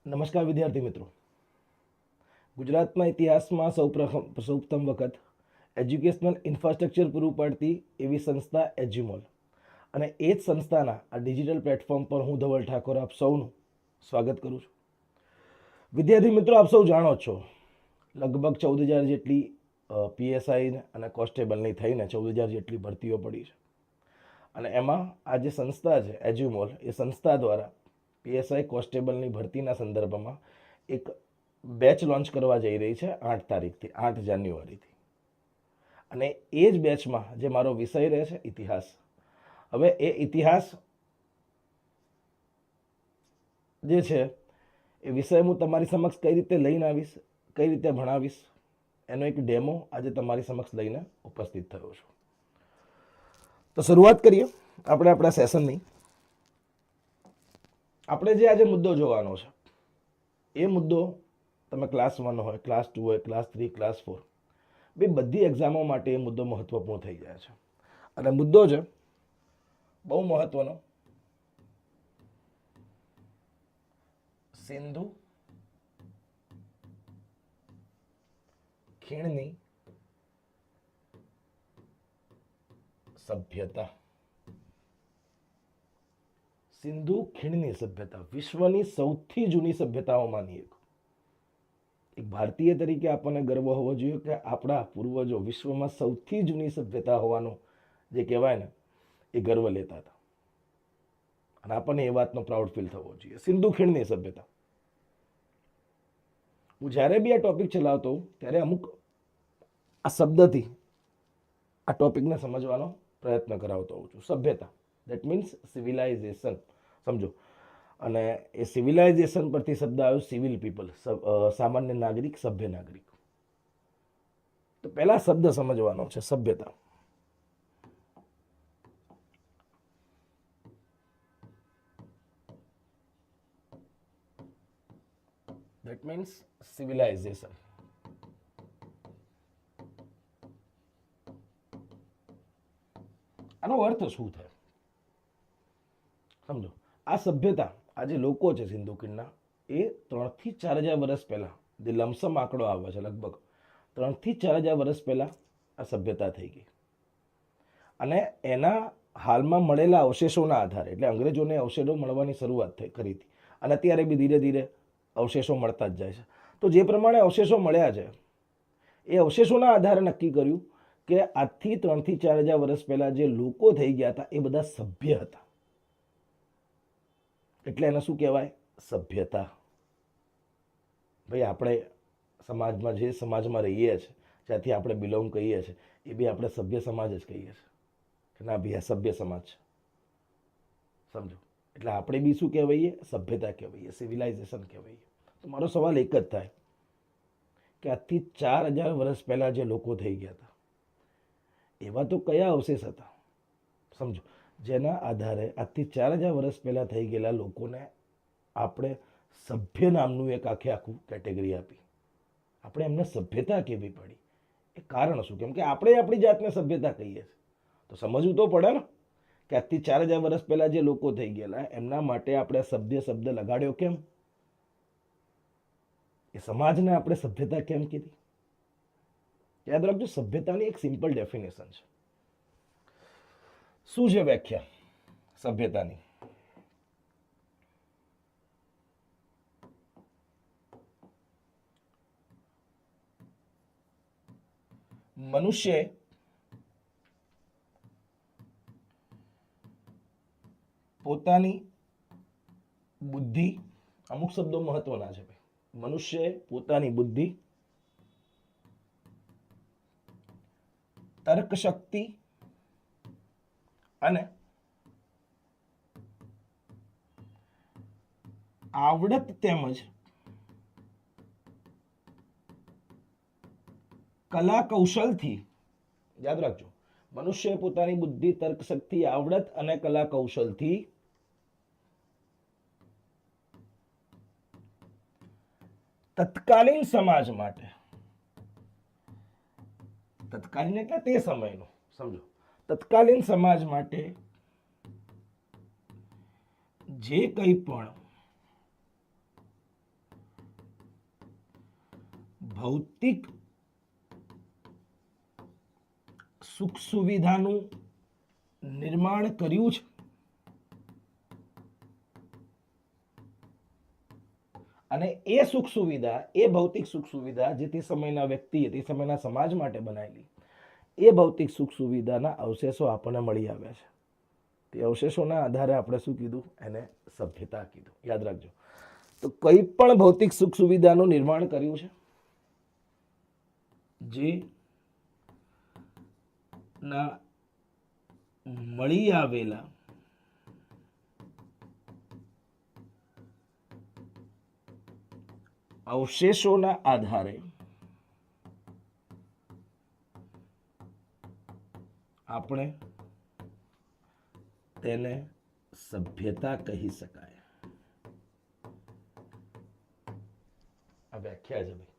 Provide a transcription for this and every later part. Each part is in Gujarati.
નમસ્કાર વિદ્યાર્થી મિત્રો. ગુજરાતના ઇતિહાસમાં સૌપ્રથમ વખત એજ્યુકેશનલ ઇન્ફ્રાસ્ટ્રક્ચર પૂરું પાડતી એવી સંસ્થા એજ્યુમોલ, અને એ જ સંસ્થાના આ ડિજિટલ પ્લેટફોર્મ પર હું ધવલ ઠાકોર આપ સૌનું સ્વાગત કરું છું. વિદ્યાર્થી મિત્રો, આપ સૌ જાણો છો લગભગ 14,000 જેટલી પીએસઆઈ અને કોન્સ્ટેબલની થઈને 14,000 જેટલી ભરતીઓ પડી છે. અને એમાં આ જે સંસ્થા છે એજ્યુમોલ, એ સંસ્થા દ્વારા પીએસઆઈ કોન્સ્ટેબલની ભરતીના સંદર્ભમાં એક બેચ લોન્ચ કરવા જઈ રહી છે 8 તારીખથી, 8 જાન્યુઆરીથી. અને એ જ બેચમાં જે મારો વિષય રહે છે ઇતિહાસ. હવે એ ઇતિહાસ જે છે એ વિષય હું તમારી સમક્ષ કઈ રીતે લઈને આવીશ, કઈ રીતે ભણાવીશ, એનો એક ડેમો આજે તમારી સમક્ષ લઈને ઉપસ્થિત થયો છું. તો શરૂઆત કરીએ આપણે આપણા સેશનની. આપણે જે આજે મુદ્દો જોવાનો છે એ મુદ્દો તમે ક્લાસ 1 હોય, ક્લાસ 2 હોય, ક્લાસ 3, ક્લાસ 4, બધી એક્ઝામો માટે એ મુદ્દો મહત્વપૂર્ણ થઈ જાય છે. અને મુદ્દો છે બહુ મહત્વનો, સિંધુ ખીણની સભ્યતા. સિંધુ ખીણની સભ્યતા વિશ્વની સૌથી જૂની સભ્યતાઓમાંની એક ભારતીય તરીકે આપણને ગર્વ હોવો જોઈએ કે આપણા પૂર્વજો વિશ્વમાં સૌથી જૂની સભ્યતા હોવાનું જે કહેવાય ને એ ગર્વ લેતા હતા. અને આપણને એ વાતનો પ્રાઉડ ફીલ થવો જોઈએ. સિંધુ ખીણની સભ્યતા. હું જ્યારે બી આ ટોપિક ચલાવતો હોઉં ત્યારે અમુક આ શબ્દથી આ ટોપિકને સમજવાનો પ્રયત્ન કરાવતો હોઉં છું. સભ્યતા, દેટ મીન્સ સિવિલાઇઝેશન, સમજો. અને એ સિવિલાઇઝેશન પરથી શબ્દ આવ્યો સિવિલ પીપલ, સામાન્ય નાગરિક, સભ્ય નાગરિક. તો પહેલા શબ્દ સમજવાનો છે સભ્યતા. That means civilisation. આનો અર્થ શું થાય સમજો. આ સભ્યતા, આ જે લોકો છે સિંધુ ખીણના, એ 3 થી 4,000 વર્ષ પહેલા, જે લમસમ આંકડો આવે છે લગભગ 3 થી 4,000 વર્ષ પહેલા આ સભ્યતા થઈ ગઈ. અને એના હાલમાં મળેલા અવશેષોના આધારે, એટલે અંગ્રેજોને અવશેષો મળવાની શરૂઆત કરી હતી, અને અત્યારે બી ધીરે ધીરે અવશેષો મળતા જ જાય છે. તો જે પ્રમાણે અવશેષો મળ્યા છે એ અવશેષોના આધારે નક્કી કર્યું કે આજથી 3 થી 4,000 વર્ષ પહેલા જે લોકો થઈ ગયા હતા એ બધા સભ્ય હતા. એટલે એને શું કહેવાય? સભ્યતા. ભાઈ, આપણે સમાજમાં જે સમાજમાં રહીએ છીએ, જ્યાંથી આપણે બિલોંગ કરીએ છીએ, એ બી આપણે સભ્ય સમાજ જ કહીએ છીએ કે ના ભાઈ આ સભ્ય સમાજ છે, સમજો. એટલે આપણે બી શું કહેવાઈએ? સભ્યતા કહેવાઈએ, સિવિલાઇઝેશન કહેવાઈએ. તો મારો સવાલ એક જ થાય કે આજથી 4,000 વર્ષ પહેલા જે લોકો થઈ ગયા હતા એવા તો કયા અવશેષ હતા, સમજો, જેના આધારે આજથી 4,000 વર્ષ પહેલા થઈ ગયેલા લોકોને આપણે સભ્ય નામનું એક આખું કેટેગરી આપી. આપણે એમને સભ્યતા કેવી પડી? એ કારણ શું? કેમ કે આપણે આપણી જાતને સભ્યતા કહીએ છીએ. તો સમજવું તો પડે ને કે આજથી 4,000 વર્ષ પહેલા જે લોકો થઈ ગયેલા એમના માટે આપણે સભ્ય શબ્દ લગાડ્યો કેમ? એ સમાજને આપણે સભ્યતા કેમ કીધી? યાદ રાખજો, સભ્યતાની એક સિમ્પલ ડેફિનેશન છે. શું છે વ્યાખ્યા સભ્યતાની? મનુષ્ય પોતાની બુદ્ધિ, અમુક શબ્દો મહત્વના છે ભાઈ. મનુષ્ય પોતાની બુદ્ધિ, તર્ક શક્તિ અને આવડત તેમજ કલા કૌશલથી, યાદ રાખજો, મનુષ્ય પોતાની બુદ્ધિ, તર્ક શક્તિ, આવડત અને કલા કૌશલથી તત્કાલીન સમાજ માટે, તત્કાલીન એટલે તે સમયનો, સમજો, તત્કાલીન સમાજ માટે જે કંઈ પણ ભૌતિક સુખ સુવિધાનું નિર્માણ કર્યું છે અને એ સુખ સુવિધા, એ ભૌતિક સુખ સુવિધા જે તે સમયના વ્યક્તિએ, તે સમયના સમાજ માટે બનાવેલી, એ ભૌતિક સુખ સુવિધાના અવશેષો આપણને મળી આવ્યા છે. તે અવશેષોના આધારે આપણે શું કીધું? એને સભ્યતા કીધું. યાદ રાખજો. તો કઈ પણ ભૌતિક સુખ સુવિધાનું નિર્માણ કર્યું છે જે ના મળી આવેલા અવશેષોના આધારે આપણે તેને સભ્યતા કહી શકાય. આ વ્યાખ્યા છે ભાઈ.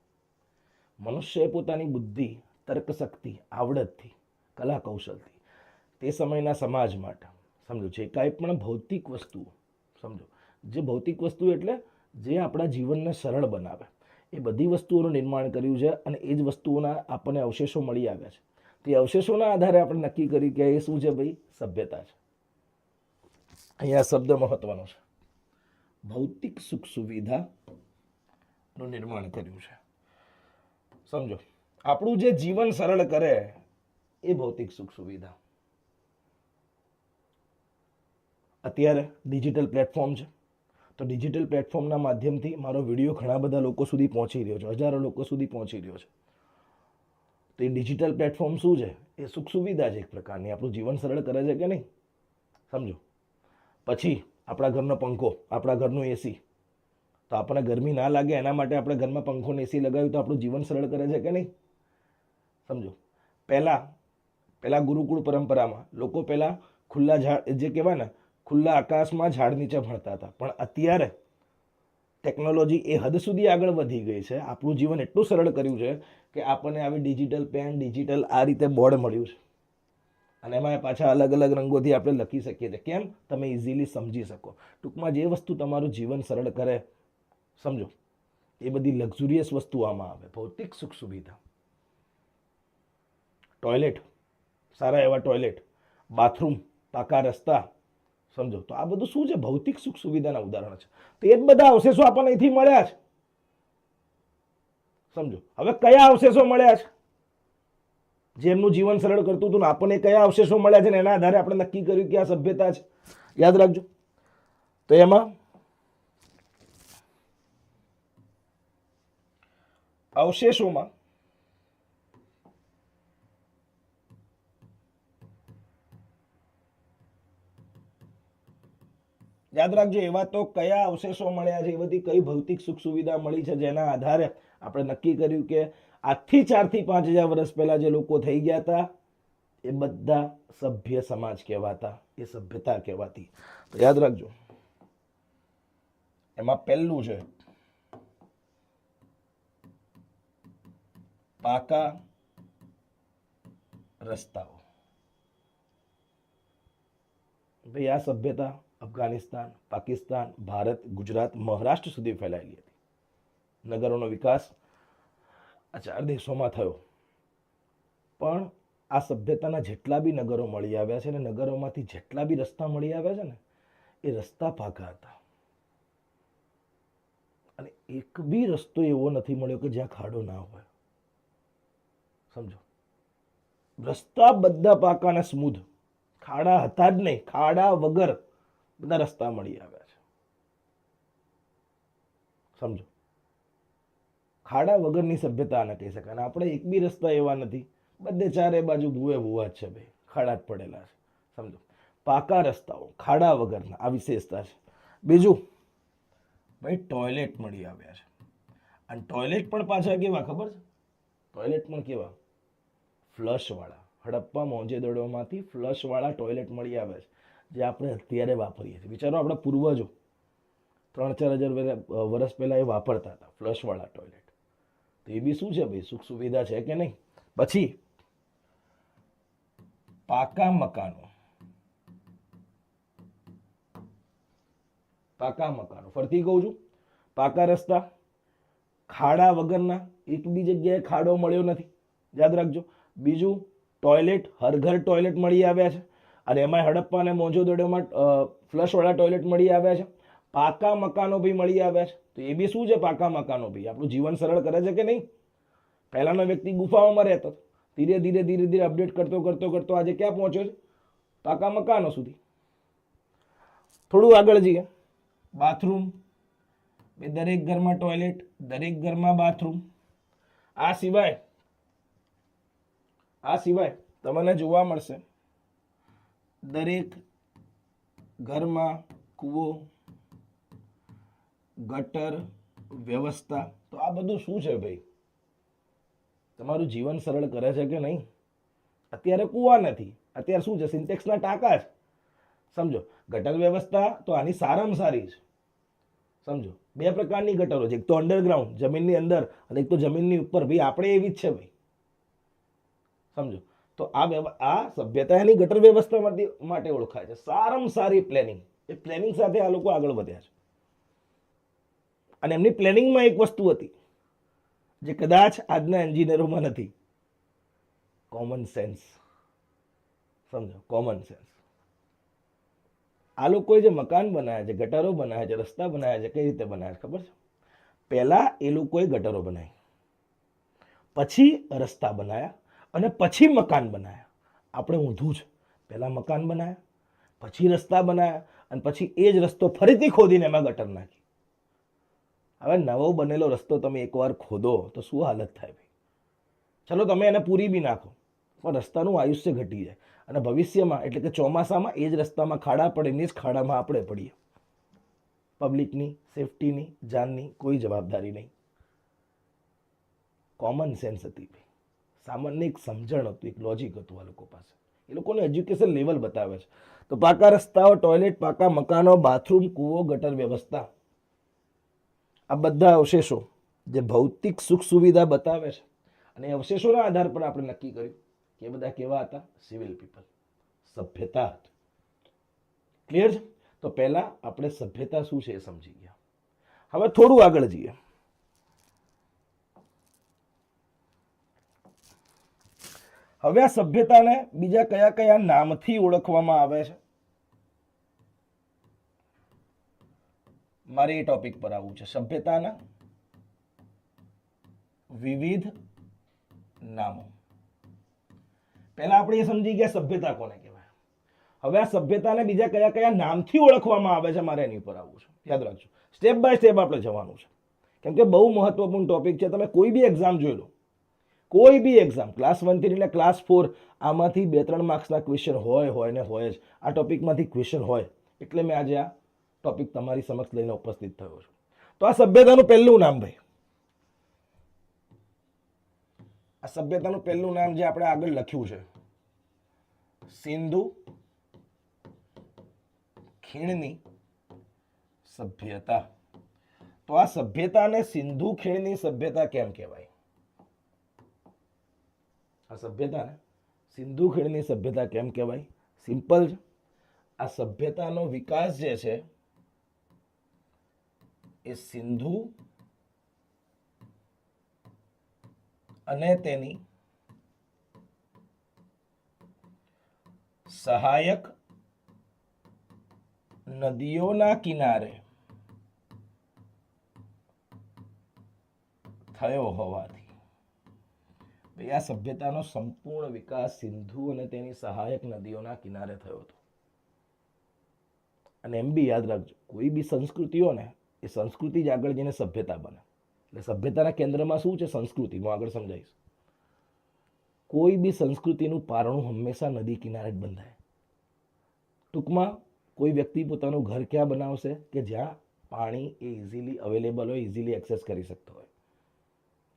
મનુષ્ય પોતાની બુદ્ધિ, તર્ક શક્તિ, આવડતથી, કલા કૌશલથી તે સમયના સમાજ માટે, સમજો, જે કાંઈ પણ ભૌતિક વસ્તુઓ, સમજો, જે ભૌતિક વસ્તુ એટલે જે આપણા જીવનને સરળ બનાવે, એ બધી વસ્તુઓનું નિર્માણ કર્યું છે અને એ જ વસ્તુઓના આપણને અવશેષો મળી આવ્યા છે. તે અવશેષોના આધારે આપણે નક્કી કર્યું કે એ શું છે ભાઈ? સભ્યતા છે. અહીંયા શબ્દ મહત્વનો છે. ભૌતિક સુખ સુવિધાનું નિર્માણ કર્યું છે. સમજો, આપણું જે જીવન સરળ કરે એ ભૌતિક સુખ સુવિધા. અત્યારે ડિજિટલ પ્લેટફોર્મ છે, તો ડિજિટલ પ્લેટફોર્મના માધ્યમથી મારો વિડીયો ઘણા બધા લોકો સુધી પહોંચી રહ્યો છે, હજારો લોકો સુધી પહોંચી રહ્યો છે. તો એ ડિજિટલ પ્લેટફોર્મ શું છે? એ સુખ સુવિધા છે એક પ્રકારની. આપણું જીવન સરળ કરે છે કે નહીં? સમજો. પછી આપણા ઘરનો પંખો, આપણા ઘરનું એસી, તો આપણને ગરમી ના લાગે એના માટે આપણે ઘરમાં પંખો ને એસી લગાવ્યું તો આપણું જીવન સરળ કરે છે કે નહીં? સમજો. પહેલા ગુરુકુળ પરંપરામાં લોકો પહેલા ખુલ્લા ઝાડ, જે કહેવાય ને, ખુલ્લા આકાશમાં ઝાડ નીચે ભણતા હતા. પણ અત્યારે ટેકનોલોજી એ હદ સુધી આગળ વધી ગઈ છે, આપણું જીવન એટલું સરળ કર્યું છે કે આપણને આવી ડિજિટલ પેન, ડિજિટલ આ રીતે બોર્ડ મળ્યું છે અને એમાં પાછા અલગ અલગ રંગોથી આપણે લખી શકીએ છીએ. કેમ? તમે ઇઝીલી સમજી શકો. ટૂંકમાં જે વસ્તુ તમારું જીવન સરળ કરે, સમજો, એ બધી લક્ઝુરિયસ વસ્તુ આમાં આવે. ભૌતિક સુખ સુવિધા. ટોયલેટ, સારા એવા ટોયલેટ, બાથરૂમ, પાકા રસ્તા, સમજો. તો આ બધું શું છે? ભૌતિક સુખ સુવિધાના ઉદાહરણ છે. તો એ જ બધા અવશેષો આપણને અહીંથી મળ્યા છે. સમજો. હવે કયા અવશેષો મળ્યા છે જે એમનું જીવન સરળ કરતું હતું ને આપણને કયા અવશેષો મળ્યા છે ને એના આધારે આપણે નક્કી કર્યું કે આ સભ્યતા છે? યાદ રાખજો. તો એમાં અવશેષોમાં યાદ રાખજો, એવા તો કયા અવશેષો મળ્યા છે, એ બધી કઈ ભૌતિક સુખ સુવિધા મળી છે જેના આધારે આપણે નક્કી કર્યું કે આજથી 4 થી 5,000 વર્ષ પહેલા જે લોકો થઈ ગયા હતા એ બધા સભ્ય સમાજ કહેવાતા, એ સભ્યતા કહેવાતી. તો યાદ રાખજો, એમાં પહેલું છે પાકા રસ્તાઓ. ભાઈ આ સભ્યતા અફઘાનિસ્તાન, પાકિસ્તાન, ભારત, ગુજરાત, મહારાષ્ટ્ર સુધી ફેલાયેલી હતી. નગરોનો વિકાસ આ 4 દેશોમાં થયો. પણ આ સભ્યતાના જેટલા બી નગરો મળી આવ્યા છે ને નગરોમાંથી જેટલા બી રસ્તા મળી આવ્યા છે ને એ રસ્તા પાકા હતા. અને એક બી રસ્તો એવો નથી મળ્યો કે જ્યાં ખાડો ના હોય. સમજો, રસ્તા બધા પાકા અને સ્મૂધ, ખાડા હતા જ નહીં, ખાડા વગર બધા રસ્તા મળી આવ્યા છે. સમજો, ખાડા વગરની સભ્યતા આને કહી શકાય. આપણે એક બી રસ્તા એવા નથી, બધે ચારે બાજુ ભૂવા જ છે ભાઈ, ખાડા જ પડેલા છે. સમજો, પાકા રસ્તાઓ, ખાડા વગરના, આ વિશેષતા છે. બીજું ભાઈ ટોયલેટ મળી આવ્યા છે. અને ટોયલેટ પણ પાછા કેવા ખબર છે? ટોયલેટ પણ કેવા? ફ્લશ વાળા. હડપ્પા મોહેંજો-દડોમાંથી ફ્લશ વાળા ટોયલેટ મળી આવે છે જે આપણે અત્યારે વાપરીએ છીએ. વિચારો, આપણા પૂર્વજો 3-4 હજાર વર્ષ પહેલા એ વાપરતા હતા ફ્લશ વાળા ટોયલેટ. તો એ બી શું છે ભાઈ? સુખ સુવિધા છે કે નહીં? પછી પાકા મકાનો. પાકા મકાનો, ફરતી કહું છું, પાકા રસ્તા, ખાડા વગરના, એક બી જગ્યાએ ખાડો મળ્યો નથી, યાદ રાખજો. બીજું, ટોયલેટ, હર ઘર ટોયલેટ મળી આવ્યા છે, અને એમાં હડપ્પા અને મોંજોદડોમાં ફ્લશવાળા ટોયલેટ મળી આવ્યા છે. પાકા મકાનો બી મળી આવ્યા છે. તો એ બી શું છે? પાકા મકાનો બી આપણું જીવન સરળ કરે છે કે નહીં? પહેલાનો વ્યક્તિ ગુફાઓમાં રહેતો, ધીરે ધીરે ધીરે ધીરે અપડેટ કરતો કરતો કરતો આજે ક્યાં પહોંચ્યો છે? પાકા મકાનો સુધી. થોડું આગળ જઈએ. બાથરૂમ, દરેક ઘરમાં ટોયલેટ, દરેક ઘરમાં બાથરૂમ. આ સિવાય તમને જોવા મળશે દરેક ઘરમાં કૂવો, ગટર વ્યવસ્થા. તો આ બધું શું છે ભાઈ? તમારું જીવન સરળ કરે છે કે નહીં? અત્યારે કૂવા નથી, અત્યારે શું છે? સિન્ટેક્સના ટાંકા છે. સમજો, ગટર વ્યવસ્થા તો આની સારામાં સારી છે. સમજો, બે પ્રકારની ગટરો છે, એક તો અંડરગ્રાઉન્ડ જમીનની અંદર, અને એક તો જમીનની ઉપર. ભાઈ આપણે એવી જ છે ભાઈ. સમજો, તો આ સભ્યતા એની ગટર વ્યવસ્થા માટે ઓળખાય છે. સારામાં સારી પ્લેનિંગ, એ પ્લેનિંગ સાથે આ લોકો આગળ વધ્યા છે. અને એમની પ્લેનિંગમાં એક વસ્તુ હતી જે કદાચ આજના એન્જિનિયરોમાં નથી, કોમન સેન્સ. સમજો, કોમન સેન્સ. આ લોકોએ જે મકાન બનાવ્યા છે, ગટરો બનાવ્યા છે, રસ્તા બનાવ્યા છે, કઈ રીતે બનાવ્યા છે ખબર છે? પહેલા એ લોકોએ ગટરો બનાવી, પછી રસ્તા બનાવ્યા, અને પછી મકાન બનાવ્યા. આપણે ઊંધું છે, પહેલા મકાન બનાવ્યા, પછી રસ્તા બનાવ્યા, અને પછી એ જ રસ્તો ફરીથી ખોદીને એમાં ગટર નાખી. હવે નવો બનેલો રસ્તો તમે એકવાર ખોદો તો શું હાલત થાય ભાઈ? ચલો તમે એને પૂરી બી નાખો, પણ રસ્તાનું આયુષ્ય ઘટી જાય, અને ભવિષ્યમાં એટલે કે ચોમાસામાં એ જ રસ્તામાં ખાડા પડે, ને જ ખાડામાં આપણે પડીએ. પબ્લિકની સેફટીની, જાનની કોઈ જવાબદારી નહીં. કોમન સેન્સ હતી ભાઈ, સામાન્ય એક સમજણ હતું, એક લોજિક હતું આ લોકો પાસે. એ લોકોનું એજ્યુકેશન લેવલ બતાવે છે. તો પાકા રસ્તાઓ, ટોયલેટ, પાકા મકાનો, બાથરૂમ, કૂવો, ગટર વ્યવસ્થા, આ બધા અવશેષો જે ભૌતિક સુખ સુવિધા બતાવે છે, અને અવશેષોના આધાર પર આપણે નક્કી કર્યું કે બધા કેવા હતા? સિવિલ પીપલ, સભ્યતા. ક્લિયર છે? તો પહેલા આપણે સભ્યતા શું છે એ સમજી ગયા. હવે થોડું આગળ જઈએ. હવે આ સભ્યતાને બીજા કયા કયા નામથી ઓળખવામાં આવે છે? મારે એ ટોપિક પર આવવું છે. સભ્યતાના વિવિધ નામો. પહેલા આપણે એ સમજી ગયા સભ્યતા કોને કહેવાય. હવે આ સભ્યતાને બીજા કયા કયા નામથી ઓળખવામાં આવે છે, મારે એની ઉપર આવવું છે. યાદ રાખજો, સ્ટેપ બાય સ્ટેપ આપણે જવાનું છે, કેમ કે બહુ મહત્વપૂર્ણ ટોપિક છે. તમે કોઈ બી એક્ઝામ જોઈ લો, કોઈ બી એક્ઝામ, ક્લાસ 1 થી લઈને ક્લાસ 4, આમાંથી 2-3 માર્ક્સના ક્વેશ્ચન હોય ને હોય જ. આ ટોપિકમાંથી ક્વેશ્ચન હોય, એટલે મેં આજે આ ટોપિક તમારી સમક્ષ લઈને ઉપસ્થિત થયો છું. તો આ સભ્યતાનું પહેલું નામ ભાઈ, આ સભ્યતાનું પહેલું નામ જે આપણે આગળ લખ્યું છે, સિંધુ ખીણની સભ્યતા. તો આ સભ્યતાને સિંધુ ખીણની સભ્યતા કેમ કહેવાય? આ સભ્યતાને સિંધુ ખીણની સભ્યતા કેમ કહેવાય? સિમ્પલ છે. આ સભ્યતાનો વિકાસ જે છે એ સિંધુ અને તેની સહાયક નદીઓના કિનારે થયો હોવાથી, ભાઈ આ સભ્યતાનો સંપૂર્ણ વિકાસ સિંધુ અને તેની સહાયક નદીઓના કિનારે થયો હતો. અને એમ બી યાદ રાખજો, કોઈ બી સંસ્કૃતિઓ ને એ સંસ્કૃતિ જ આગળ જઈને સભ્યતા બને. એટલે સભ્યતાના કેન્દ્રમાં શું છે? સંસ્કૃતિ. હું આગળ સમજાવીશ. કોઈ બી સંસ્કૃતિનું પારણું હંમેશા નદી કિનારે જ બંધાય. ટૂંકમાં કોઈ વ્યક્તિ પોતાનું ઘર ક્યાં બનાવશે કે જ્યાં પાણી એ ઇઝીલી અવેલેબલ હોય, ઇઝીલી એક્સેસ કરી શકતો હોય.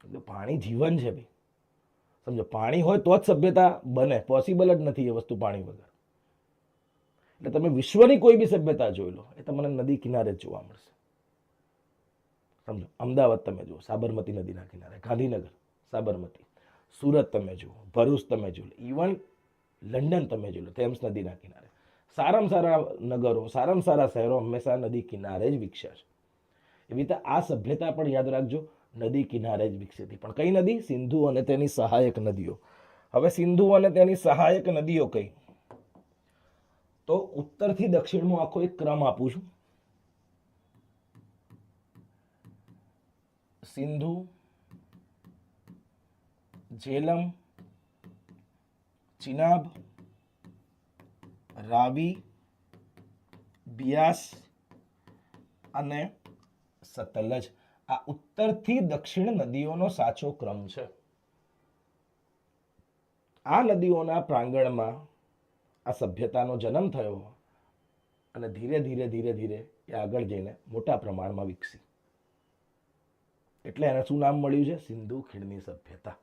એટલે પાણી જીવન છે ભાઈ. સમજો, પાણી હોય તો જ સભ્યતા બને, પોસિબલ જ નથી એ વસ્તુ પાણી વગર. એટલે તમે વિશ્વની કોઈ બી સભ્યતા જોઈ લો, એ તમને નદી કિનારે જ જોવા મળશે. સમજો, અમદાવાદ તમે જુઓ, સાબરમતી નદીના કિનારે. ગાંધીનગર, સાબરમતી. સુરત તમે જુઓ, ભરૂચ તમે જુઓ, ઇવન લંડન તમે જુઓ, થેમ્સ નદીના કિનારે. સારામાં સારા નગરો, સારામાં સારા શહેરો હંમેશા નદી કિનારે જ વિકસ્યા છે. એવી રીતે આ સભ્યતા પણ યાદ રાખજો, નદી કિનારે જ વિકસી હતી. પણ કઈ નદી? સિંધુ અને તેની સહાયક નદીઓ. હવે સિંધુ અને તેની સહાયક નદીઓ કઈ? તો ઉત્તરથી દક્ષિણમાં આખો એક ક્રમ આપું છું. સિંધુ, ઝેલમ, ચિનાબ, રાવી, બિયાસ અને સતલજ. આ ઉત્તરથી દક્ષિણ નદીઓનો સાચો ક્રમ છે. આ નદીઓના પ્રાંગણમાં આ સભ્યતાનો જન્મ થયો અને ધીરે ધીરે ધીરે ધીરે એ આગળ જઈને મોટા પ્રમાણમાં વિકસી. એટલે એને શું નામ મળ્યું છે? સિંધુ ખીણની સભ્યતા.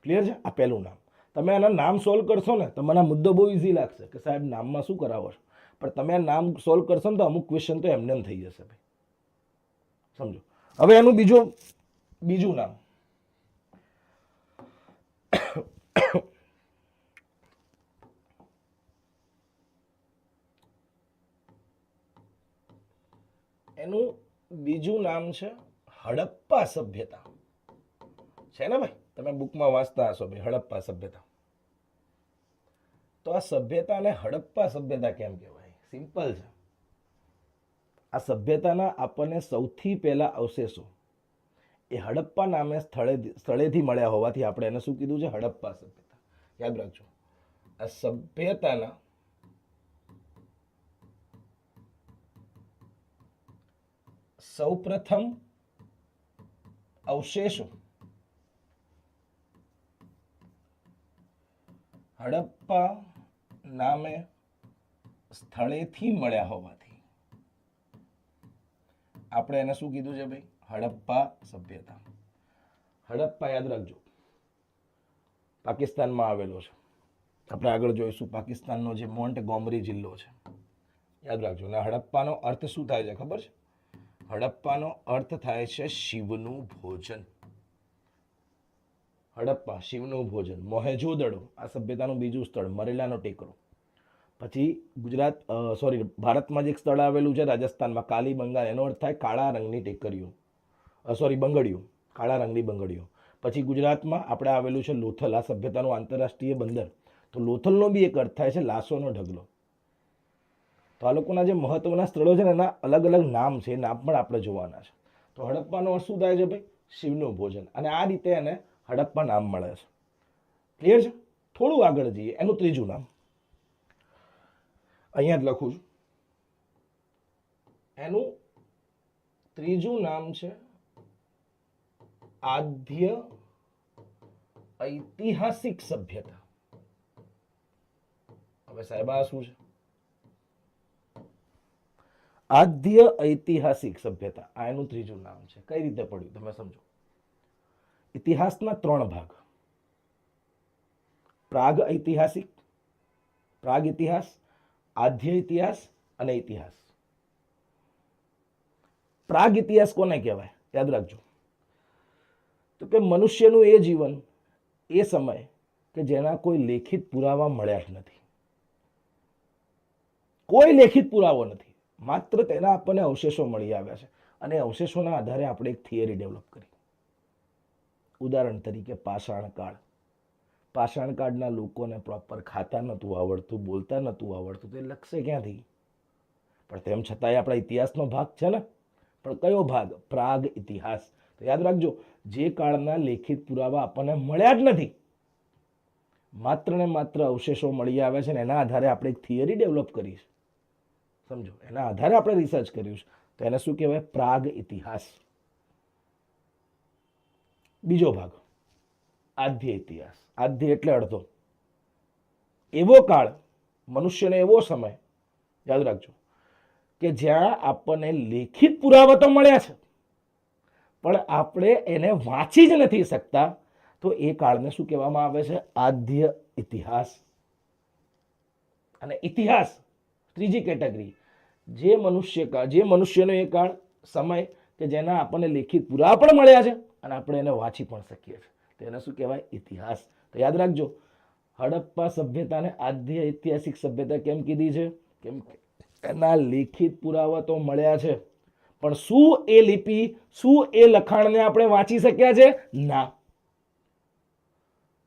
ક્લિયર છે? આ પહેલું નામ. તમે આના નામ સોલ્વ કરશો ને તો મને મુદ્દો બહુ ઇઝી લાગશે કે સાહેબ નામમાં શું કરાવો છો, પણ તમે આ નામ સોલ્વ કરશો ને તો અમુક ક્વેશ્ચન તો એમને થઈ જશે ભાઈ. સમજો. હવે એનું બીજું નામ એનું બીજું નામ છે હડપ્પા સભ્યતા. છે ને ભાઈ? તમે બુકમાં વાંચતા હશો ભાઈ, હડપ્પા સભ્યતા. તો આ સભ્યતાને હડપ્પા સભ્યતા કેમ કહેવાય? સિમ્પલ છે. આ સભ્યતાના આપણને સૌથી પહેલા અવશેષો એ હડપ્પા નામે સ્થળેથી મળ્યા હોવાથી આપણે એને શું કીધું છે? હડપ્પા સભ્યતા. યાદ રાખજો, આ સભ્યતાના સૌપ્રથમ અવશેષો હડપ્પા નામે સ્થળેથી મળ્યા હોવાથી આપણે એને શું કીધું છે ભાઈ? હડપ્પા સભ્યતા. હડપ્પા યાદ રાખજો પાકિસ્તાનમાં આવેલો છે. આપણે આગળ જોઈશું પાકિસ્તાનનો જે મોન્ટગોમરી જિલ્લો છે, યાદ રાખજો. અને હડપ્પાનો અર્થ શું થાય છે ખબર છે? હડપ્પાનો અર્થ થાય છે શિવનું ભોજન. હડપ્પા શિવનું ભોજન. મોહેંજો-દડો આ સભ્યતાનું બીજું સ્થળ, મરેલાનો ટેકરો. પછી ભારતમાં જ એક સ્થળ આવેલું છે રાજસ્થાનમાં, કાલીબંગા. એનો અર્થ થાય કાળા રંગની ટેકરીઓ, બંગડીઓ, કાળા રંગની બંગડીઓ. પછી ગુજરાતમાં આપણે આવેલું છે લોથલ, આ સભ્યતાનું આંતરરાષ્ટ્રીય બંદર. તો લોથલનો બી એક અર્થ થાય છે લાશોનો ઢગલો. તો આ લોકોના જે મહત્વના સ્થળો છે ને એના અલગ અલગ નામ છે, એ નામ પણ આપણે જોવાના છે. તો હડપ્પાનો અર્થ શું થાય છે ભાઈ? શિવનું ભોજન. અને આ રીતે એને હડપ્પા નામ મળે છે. ક્લિયર છે? થોડું આગળ જઈએ, એનું ત્રીજું નામ અહીંયા જ લખું છું. એનું ત્રીજું નામ છે આદ્ય ઐતિહાસિક સભ્યતા. હવે સાહેબ આ શું છે? આદ્ય ઐતિહાસિક સભ્યતા, આ એનું ત્રીજું નામ છે. કઈ રીતે પડ્યું તમે સમજો. ઇતિહાસના 3 ભાગ: પ્રાગ ઐતિહાસિક, પ્રાગ ઇતિહાસ, આદ્ય ઇતિહાસ અને ઇતિહાસ. પ્રાગ ઇતિહાસ કોને કહેવાય? યાદ રાખજો. તો કે મનુષ્યનું એ જીવન, એ સમય કે જેના કોઈ લેખિત પુરાવા મળ્યા જ નથી. કોઈ લેખિત પુરાવો નથી, માત્ર તેના આપણને અવશેષો મળી આવ્યા છે. અને અવશેષોના આધારે આપણે એક થિયરી ડેવલપ કરી. ઉદાહરણ તરીકે પાષાણકાળ. પાષાણકાળના લોકોને પ્રોપર ખાતા નહોતું આવડતું, બોલતા નહોતું આવડતું, તો એ લખશે ક્યાંથી? પણ તેમ છતાંય આપણા ઇતિહાસનો ભાગ છે ને. પણ કયો ભાગ? પ્રાગ ઇતિહાસ. તો યાદ રાખજો, જે કાળના લેખિત પુરાવા આપણને મળ્યા જ નથી, માત્ર ને માત્ર અવશેષો મળી આવે છે ને એના આધારે આપણે એક થિયરી ડેવલપ કરી છે. સમજો, એના આધારે આપણે રિસર્ચ કર્યું છે. તો એને શું કહેવાય? પ્રાગ ઇતિહાસ. બીજો ભાગ આદ્ય ઇતિહાસ. આદ્ય એટલે અડધો. એવો કાળ, મનુષ્યનો એવો સમય, યાદ રાખજો, કે જ્યાં આપણને લેખિત પુરાવા તો મળ્યા છે પણ આપણે એને વાંચી જ નથી શકતા. તો એ કાળને શું કહેવામાં આવે છે? આદ્ય ઇતિહાસ. અને ઇતિહાસ ત્રીજી કેટેગરી, જે મનુષ્યનો એ કાળ, સમય કે જેના આપણને લેખિત પુરાવા પણ મળ્યા છે અને આપણે એને વાંચી પણ શકીએ છીએ. તો એને શું કહેવાય? ઇતિહાસ. તો યાદ રાખજો, હડપ્પા સભ્યતાને આદ્ય ઐતિહાસિક સભ્યતા કેમ કીધી છે? કેમ કે એના લેખિત પુરાવા તો મળ્યા છે પણ શું એ લિપિ, શું એ લખાણને આપણે વાંચી શક્યા છે? ના.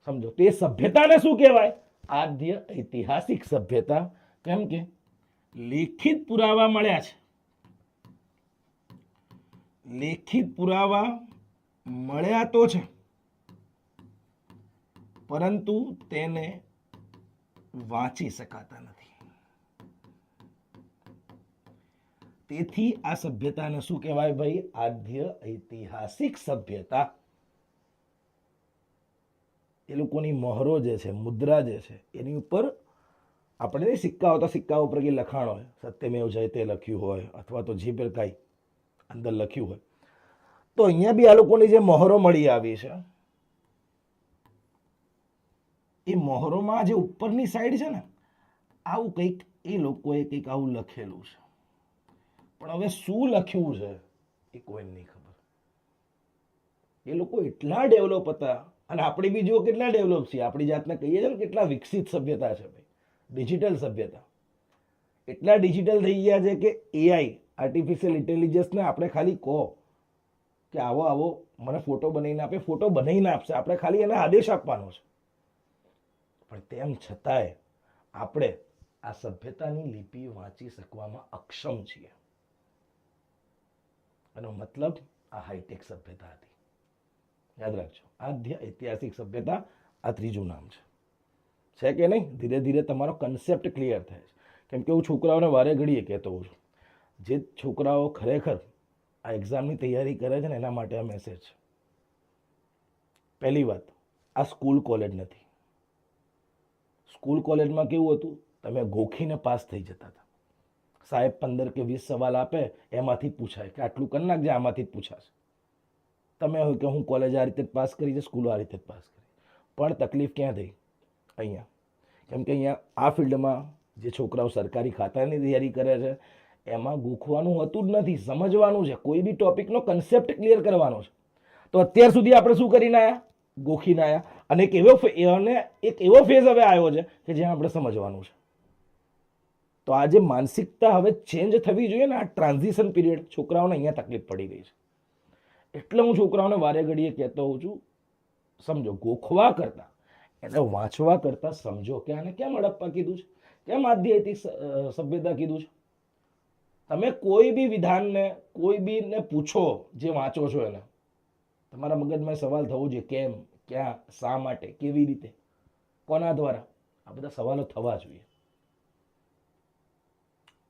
સમજો, તે સભ્યતાને શું કહેવાય? આદ્ય ઐતિહાસિક સભ્યતા. કેમ કે લેખિત પુરાવા મળ્યા છે, લેખિત પુરાવા મળ્યા તો છે, પરંતુ તેને વાંચી શકાતા નથી. તેથી આ સભ્યતાને શું કહેવાય ભાઈ? આદ્ય ઐતિહાસિક સભ્યતા. એ લોકોની મહોરો જે છે, મુદ્રા જે છે, એની ઉપર આપણે સિક્કા હોતા, સિક્કા ઉપર કે લખાણ હોય, સત્યમેવ જયતે લખ્યું હોય, અથવા તો જે પણ કાંઈ અંદર લખ્યું હોય, તો અહીંયા બી આ લોકોની જે મહોરો મળી આવી છે, એ મહોરોમાં જે ઉપરની સાઈડ છે ને, આવું કંઈક એ લોકોએ કંઈક આવું લખેલું છે. પણ હવે શું લખ્યું છે એ કોઈને નહીં ખબર. એ લોકો એટલા ડેવલપ હતા, અને આપણે બી જુઓ કેટલા ડેવલપ છીએ. આપણી જાતને કહીએ છીએ ને કેટલા વિકસિત સભ્યતા છે ભાઈ, ડિજિટલ સભ્યતા. એટલા ડિજિટલ થઈ ગયા છે કે એઆઈ, આર્ટિફિશિયલ ઇન્ટેલિજન્સને આપણે ખાલી કહો કે આવો આવો મને ફોટો બનાવીને આપે, ફોટો બનાવીને આપશે. આપણે ખાલી એને આદેશ આપવાનો છે. પણ તેમ છતાંય આપણે આ સભ્યતાની લિપિ વાંચી શકવામાં અક્ષમ છીએ. એનો મતલબ આ હાઈટેક સભ્યતા હતી. યાદ રાખજો, આદ્ય ઐતિહાસિક સભ્યતા, આ ત્રીજું નામ છે કે નહીં? ધીરે ધીરે તમારો કન્સેપ્ટ ક્લિયર થાય છે. કેમ કે હું છોકરાઓને વારે ઘડીએ કહેતો હોઉં છું, જે છોકરાઓ ખરેખર આ એક્ઝામની તૈયારી કરે છે ને, એના માટે આ મેસેજ છે. પહેલી વાત, આ સ્કૂલ કોલેજ નથી. સ્કૂલ કોલેજમાં કેવું હતું? તમે ગોખીને પાસ થઈ જતા હતા. સાહેબ 15 કે 20 સવાલ આપે, એમાંથી પૂછાય કે આટલું કરી નાખજે, આમાંથી જ પૂછાશે. તમે હોય કે હું કોલેજ આ રીતે જ પાસ કરી છે, સ્કૂલ આ રીતે જ પાસ કરી. પણ તકલીફ ક્યાં થઈ? અહીંયા. કેમ કે અહીંયા આ ફિલ્ડમાં જે છોકરાઓ સરકારી ખાતાની તૈયારી કરે છે, એમાં ગોખવાનું હોતું જ નથી, સમજવાનું છે. કોઈ બી ટોપિકનો કન્સેપ્ટ ક્લિયર કરવાનો છે. તો અત્યાર સુધી આપણે શું કરીને આવ્યા? ગોખીને આવ્યા. અને એક એવો ફેઝ હવે આવ્યો છે કે જ્યાં આપણે સમજવાનું છે. તો આ જે માનસિકતા હવે ચેન્જ થવી જોઈએ ને, આ ટ્રાન્ઝિશન પીરિયડ, છોકરાઓને અહીંયા તકલીફ પડી રહી છે. એટલે હું છોકરાઓને વારે ઘડીએ કહેતો હોઉં છું, સમજો, ગોખવા કરતા, એને વાંચવા કરતા સમજો કે આને કેમ હડપ્પા કીધું છે, કેમ આદ્ય ઐતિહાસિક સભ્યતા કીધું છે. તમે કોઈ બી વિધાનને, કોઈ બીને પૂછો જે વાંચો છો એને, તમારા મગજમાં સવાલ થવો જોઈએ, કેમ, ક્યાં, શા માટે, કેવી રીતે, કોના દ્વારા. આ બધા સવાલો થવા જોઈએ.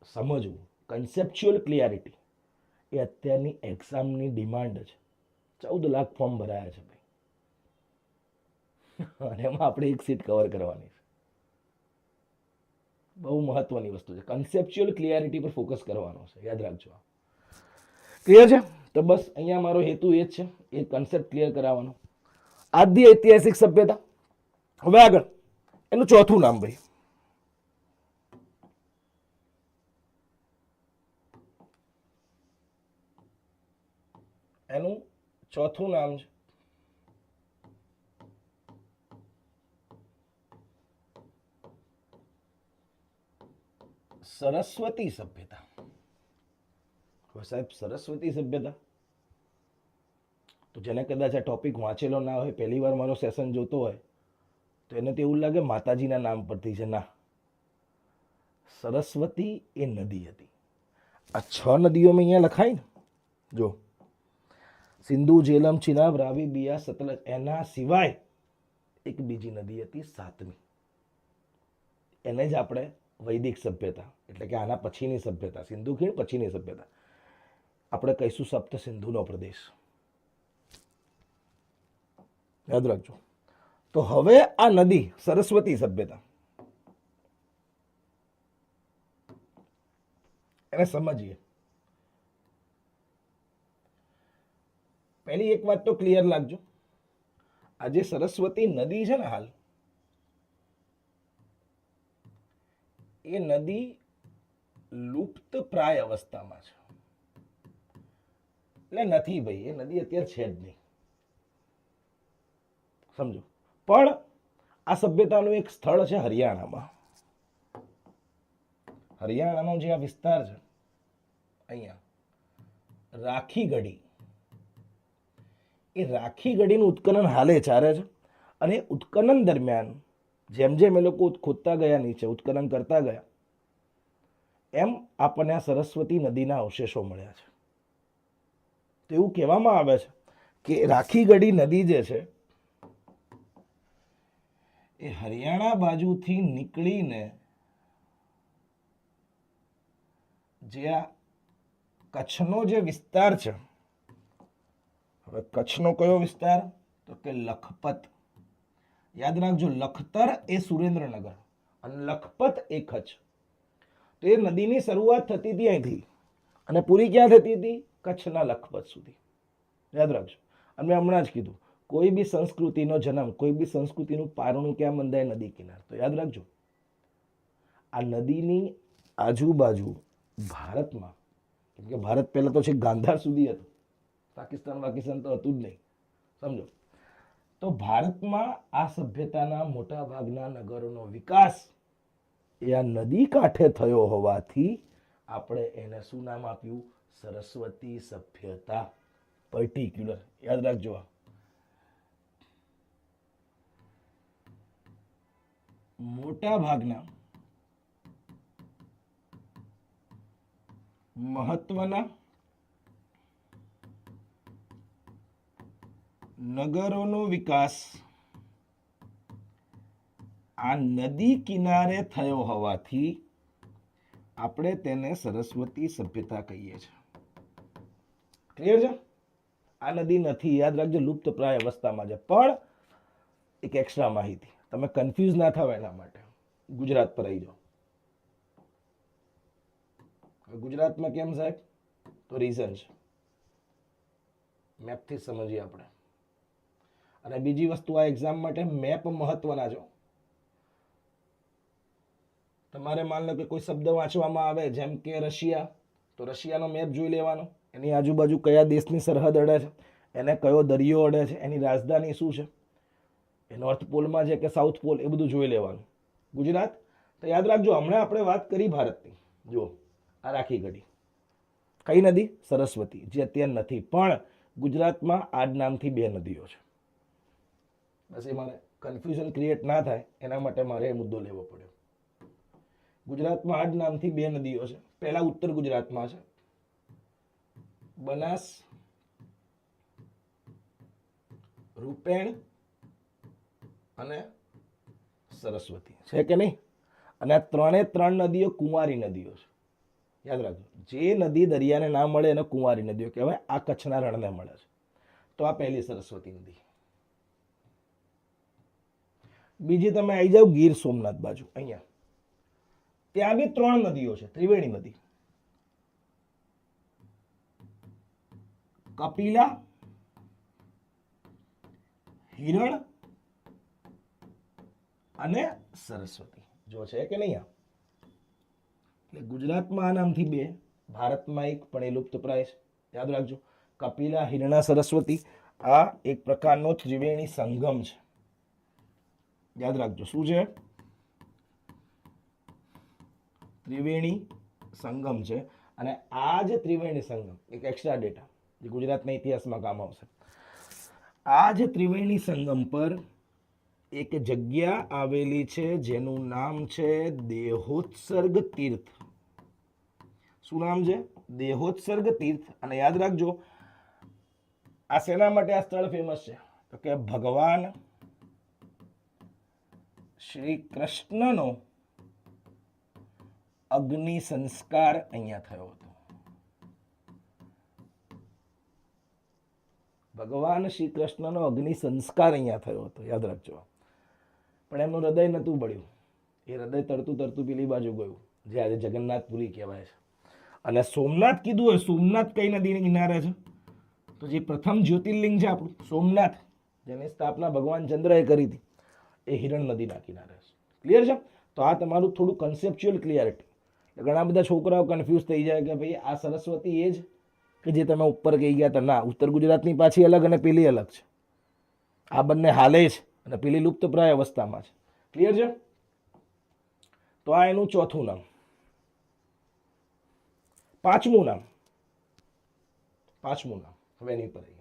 સમજવું, કન્સેપ્ચ્યુઅલ ક્લિયરિટી એ અત્યારની એક્ઝામની ડિમાન્ડ છે. 14 લાખ ફોર્મ ભરાયા છે ભાઈ, અને એમાં આપણે એક સીટ કવર કરવાની છે. બહુ મહત્વની વસ્તુ છે. કન્સેપ્ચ્યુઅલ ક્લિયરિટી પર ફોકસ કરવાનો છે, યાદ રાખજો. ક્લિયર છે? તો બસ અહીંયા મારો હેતુ એ જ છે, એ કન્સેપ્ટ ક્લિયર કરાવવાનો. આદ્ય ઐતિહાસિક સભ્યતા. હવે આગળ એનું ચોથું નામ ભાઈ, એનું ચોથું નામ છે સરસ્વતી સભ્યતા. હવે સાહેબ, સરસ્વતી સભ્યતા, તો જેને કદાચ આ ટોપિક વાંચેલો ના હોય, પહેલી વાર મારો સેશન જોતો હોય, તો એને તો એવું લાગે માતાજીના નામ પરથી છે. ના, સરસ્વતી એ નદી હતી. આ 6 નદીઓમાં અહીંયા લખાય ને, જો, સિંધુ, જેલમ, ચિનાબ, રાવી, બિયાસ, સતલજ. એના સિવાય એક બીજી નદી હતી, 7મી. એને જ આપણે વૈદિક સભ્યતા, એટલે કે આના પછીની સભ્યતા, સિંધુ ખીણ પછીની સભ્યતા, આપણે કહીશું સપ્ત સિંધુનો પ્રદેશ. યાદ રાખજો. તો હવે આ નદી સરસ્વતી સભ્યતા, એને સમજીએ. પહેલી એક વાત તો ક્લિયર લાગજો, આ જે સરસ્વતી નદી છે ને, હાલ એ નદી લુપ્ત પ્રાય અવસ્થામાં છે. એટલે નથી ભાઈ, એ નદી અત્યારે છે જ નહીં, સમજો. પણ આ સભ્યતાનું એક સ્થળ છે હરિયાણામાં. હરિયાણાનો જે આ વિસ્તાર છે, અહીંયા રાખી ગઢી, એ રાખી ગઢીનું ઉત્ખનન હાલે ચાલે છે. અને ઉત્ખનન દરમિયાન જેમ જેમ એ લોકો ખોદતા ગયા નીચે, ઉત્ખનન કરતા ગયા, એમ આપણને આ સરસ્વતી નદીના અવશેષો મળ્યા છે. તો એવું કહેવામાં આવે છે કે રાખી ગઢી નદી જે છે એ હરિયાણા બાજુથી નીકળીને જે આ કચ્છનો જે વિસ્તાર છે, હવે કચ્છનો કયો વિસ્તાર, તો કે લખપત. યાદ રાખજો, લખતર એ સુરેન્દ્રનગર અને લખપત એ કચ્છ. તો એ નદીની શરૂઆત થતી હતી અહીંથી અને પૂરી ક્યાં થતી હતી? કચ્છના લખપત સુધી. યાદ રાખજો. અને મેં હમણાં જ કીધું, કોઈ બી સંસ્કૃતિનો જન્મ, કોઈ બી સંસ્કૃતિનું પારણું ક્યાં બંધાય? નદી કિનારે. તો યાદ રાખજો, આ નદીની આજુબાજુ ભારતમાં, કેમ કે ભારત પહેલા તો છે ગાંધાર સુધી હતું, પાકિસ્તાન તો હતું જ નહીં, સમજો. તો ભારતમાં આ સભ્યતાના મોટા ભાગના નગરોનો વિકાસ એ આ નદી કાંઠે થયો હોવાથી આપણે એને શું નામ આપ્યું? સરસ્વતી સભ્યતા. પર્ટિક્યુલર યાદ રાખજો. મોટા ભાગના મહત્વના નગરોનો વિકાસ આ નદી કિનારે થયો હોવાથી આપણે તેને સરસ્વતી સભ્યતા કહીએ છીએ. ક્લિયર છે? આ નદી નથી, યાદ રાખજો, લુપ્ત પ્રાય અવસ્થામાં છે. પણ એક એક્સ્ટ્રા માહિતી, તમે કન્ફ્યુઝ ના થાવ એના માટે ગુજરાત પર આવી જાઓ. ગુજરાતમાં કેમ સાહેબ? તો રીઝન છે, મેપથી સમજીએ આપણે. અને બીજી વસ્તુ, આ એક્ઝામ માટે મેપ મહત્વના છે. તમારે માન લો કે કોઈ શબ્દ વાંચવામાં આવે જેમ કે રશિયા, તો રશિયાનો મેપ જોઈ લેવાનો, એની આજુબાજુ કયા દેશની સરહદ અડે છે, એને કયો દરિયો અડે છે, એની રાજધાની શું છે, એ નોર્થ પોલમાં છે કે સાઉથ પોલ, એ બધું જોઈ લેવાનું. ગુજરાત તો યાદ રાખજો, હમણાં આપણે વાત કરી ભારતની. જુઓ, આ રાખી ગઢી કઈ નદી? સરસ્વતી, જે અત્યારે નથી. પણ ગુજરાતમાં આ જ નામથી બે નદીઓ છે. બસ એ મારે કન્ફ્યુઝન ક્રિએટ ના થાય એના માટે મારે એ મુદ્દો લેવો પડ્યો. ગુજરાતમાં આ જ નામથી બે નદીઓ છે. પહેલા ઉત્તર ગુજરાતમાં છે, બનાસ, રૂપેણ અને સરસ્વતી. છે કે નહીં? અને આ ત્રણ નદીઓ કુંવારી નદીઓ છે. યાદ રાખજો, જે નદી દરિયાને ના મળે એને કુંવારી નદીઓ કહેવાય. આ કચ્છના રણને મળે છે. તો આ પહેલી સરસ્વતી નદી. બીજી તમે આવી જાઓ ગીર સોમનાથ બાજુ, અહીંયા ત્યાં બી ત્રણ નદીઓ છે, ત્રિવેણી નદી. કપિલા, હિરણ અને સરસ્વતી. જો છે કે નહીં? એટલે ગુજરાતમાં આ નામથી બે, ભારતમાં એક, પણ એ લુપ્ત પ્રાય છે. યાદ રાખજો, કપિલા, હિરણા, સરસ્વતી. આ એક પ્રકારનો ત્રિવેણી સંગમ છે. યાદ રાખજો, શું છે? ત્રિવેણી સંગમ છે. અને આ જે ત્રિવેણી સંગમ, એક એક્સ્ટ્રા ડેટા જે ગુજરાતના ઇતિહાસમાં કામ આવશે. આ જે ત્રિવેણી સંગમ પર એક જગ્યા આવેલી છે જેનું નામ છે દેહોત્સર્ગ તીર્થ. શું નામ છે? દેહોત્સર્ગ તીર્થ. અને યાદ રાખજો, આ શેના માટે આ સ્થળ ફેમસ છે? તો કે ભગવાન શ્રી કૃષ્ણનો અગ્નિ સંસ્કાર અહીંયા થયો હતો. ભગવાન શ્રી કૃષ્ણનો અગ્નિ સંસ્કાર અહીંયા થયો હતો. યાદ રાખજો. પણ એમનું હૃદય નહોતું બળ્યું. એ હૃદય તરતું તરતું પેલી બાજુ ગયું, જે આજે જગન્નાથપુરી કહેવાય છે. અને સોમનાથ કીધું હોય, સોમનાથ કઈ નદીને કિનારે છે? તો જે પ્રથમ જ્યોતિર્લિંગ છે આપણું સોમનાથ, જેની સ્થાપના ભગવાન ચંદ્રએ કરી હતી, એ હિરણ નદીના કિનારે છે. ક્લિયર છે? તો આ તમારું થોડું કન્સેપ્ચ્યુઅલ ક્લિયરિટી. ઘણા બધા છોકરાઓ કન્ફ્યુઝ થઈ જાય કે ભાઈ આ સરસ્વતી એ જ કે જે તમે ઉપર કહી ગયા હતા. ના, ઉત્તર ગુજરાતની પાછી અલગ અને પેલી અલગ છે. આ બંને હાલે છે અને પેલી લુપ્ત પ્રાય અવસ્થામાં છે. ક્લિયર છે? તો આ એનું ચોથું નામ. પાંચમું નામ, પાંચમું નામ હવે એની પર આવીએ.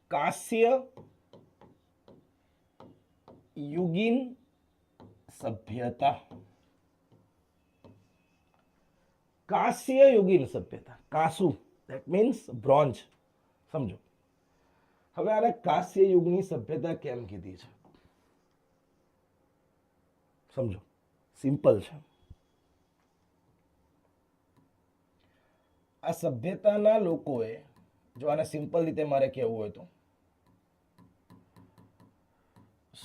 કાંસ્ય યુગીન સભ્યતા. કાંસ્ય યુગીન સભ્યતા, કાંસુ ધેટ મીન્સ બ્રોન્ઝ. સમજો હવે આને કાંસ્ય યુગની સભ્યતા કેમ કીધી છે? સમજો, સિમ્પલ છે. આ સભ્યતાના લોકોએ, જો આને સિમ્પલ રીતે મારે કહેવું હોય તો,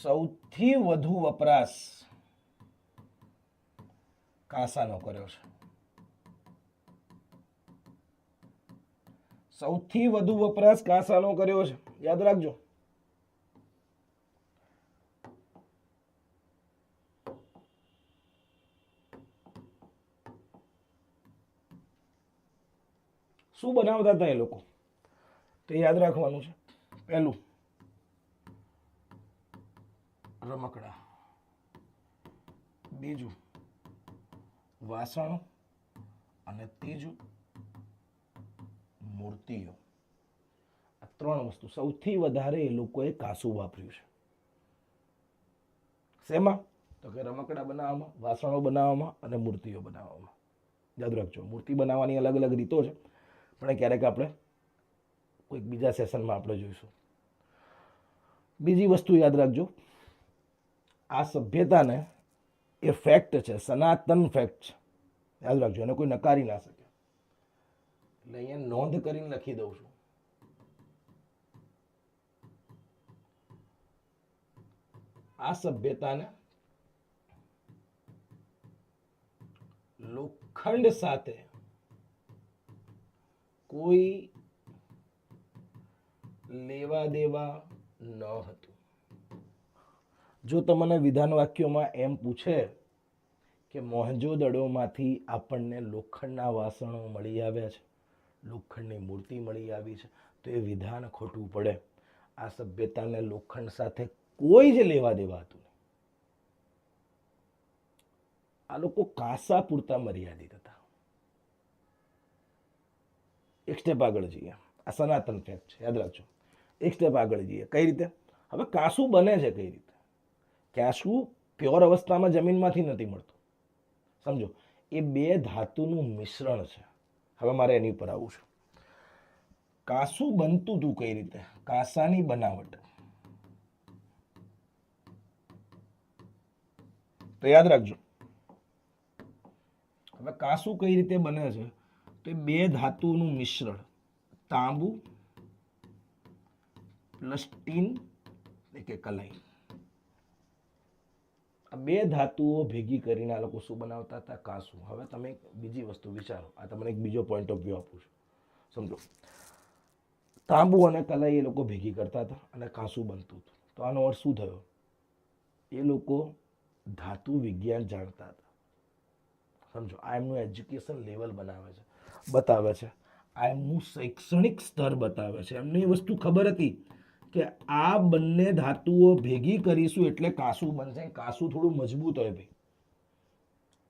સૌથી વધુ વપરાશ કાંસાનો કર્યો છે. સૌથી વધુ વપરાશ કાંસાનો કર્યો છે, યાદ રાખજો. શું બનાવતા હતા એ લોકો તે યાદ રાખવાનું છે. પહેલું રમકડા, બીજું વાસણો અને ત્રીજું મૂર્તિઓ. આ ત્રણ વસ્તુ સૌથી વધારે એ લોકોએ કાંસુ વાપર્યું છે. શેમાં? તો કે રમકડા બનાવવામાં, વાસણો બનાવવામાં અને મૂર્તિઓ બનાવવામાં. યાદ રાખજો, મૂર્તિ બનાવવાની અલગ અલગ રીતો છે, પણ ક્યારેક આપણે કોઈક બીજા સેશનમાં આપણે જોઈશું. બીજી વસ્તુ યાદ રાખજો, આ સભ્યતાને એ ફેક્ટ છે, સનાતન ફેક્ટ છે. યાદ રાખજો, એને કોઈ નકારી ના શકે. એટલે અહીંયા નોંધ કરીને લખી દઉં છું. આ સભ્યતાને લોખંડ સાથે કોઈ લેવા દેવા ન હતું. જો તમને વિધાન વાક્યોમાં એમ પૂછે કે મોહેંજો-દડોમાંથી આપણને લોખંડના વાસણો મળી આવ્યા છે, લોખંડની મૂર્તિ મળી આવી છે, તો એ વિધાન ખોટું પડે. આ સભ્યતાને લોખંડ સાથે કોઈ જ લેવા દેવા હતું નહીં. આ લોકો કાંસા પૂરતા મર્યાદિત હતા. એક સ્ટેપ આગળ જઈએ. આ સનાતન ફેક્ટ છે, યાદ રાખજો. એક સ્ટેપ આગળ જઈએ. કઈ રીતે? હવે કાંસુ બને છે કઈ રીતે? કાંસુ પ્યોર અવસ્થામાં જમીનમાંથી નથી મળતું. સમજો, એ બે ધાતુનું મિશ્રણ છે. હવે મારે એની ઉપર આવવું છે. કાંસુ બનતું હતું કઈ રીતે? કાંસાની બનાવટ. તો યાદ રાખજો, હવે કાંસુ કઈ રીતે બને છે? તો એ બે ધાતુનું મિશ્રણ, તાંબુ પ્લસ ટીન કે કલાઈ. આ બે ધાતુઓ ભેગી કરીને આ લોકો શું બનાવતા હતા? કાંસુ. હવે તમે એક બીજી વસ્તુ વિચારો. આ તમને એક બીજો પોઈન્ટ ઓફ વ્યૂ આપું છું. સમજો, તાંબુ અને કલાઈ એ લોકો ભેગી કરતા હતા અને કાંસુ બનતું હતું. તો આનો અર્થ શું થયો? એ લોકો ધાતુ વિજ્ઞાન જાણતા હતા. સમજો, આ એમનું એજ્યુકેશન લેવલ બનાવે છે, બતાવે છે. આ એમનું શૈક્ષણિક સ્તર બતાવે છે. એમને એ વસ્તુ ખબર હતી કે આ બંને ધાતુઓ ભેગી કરીશું એટલે કાંસુ બનશે. કાંસુ થોડું મજબૂત હોય ભાઈ.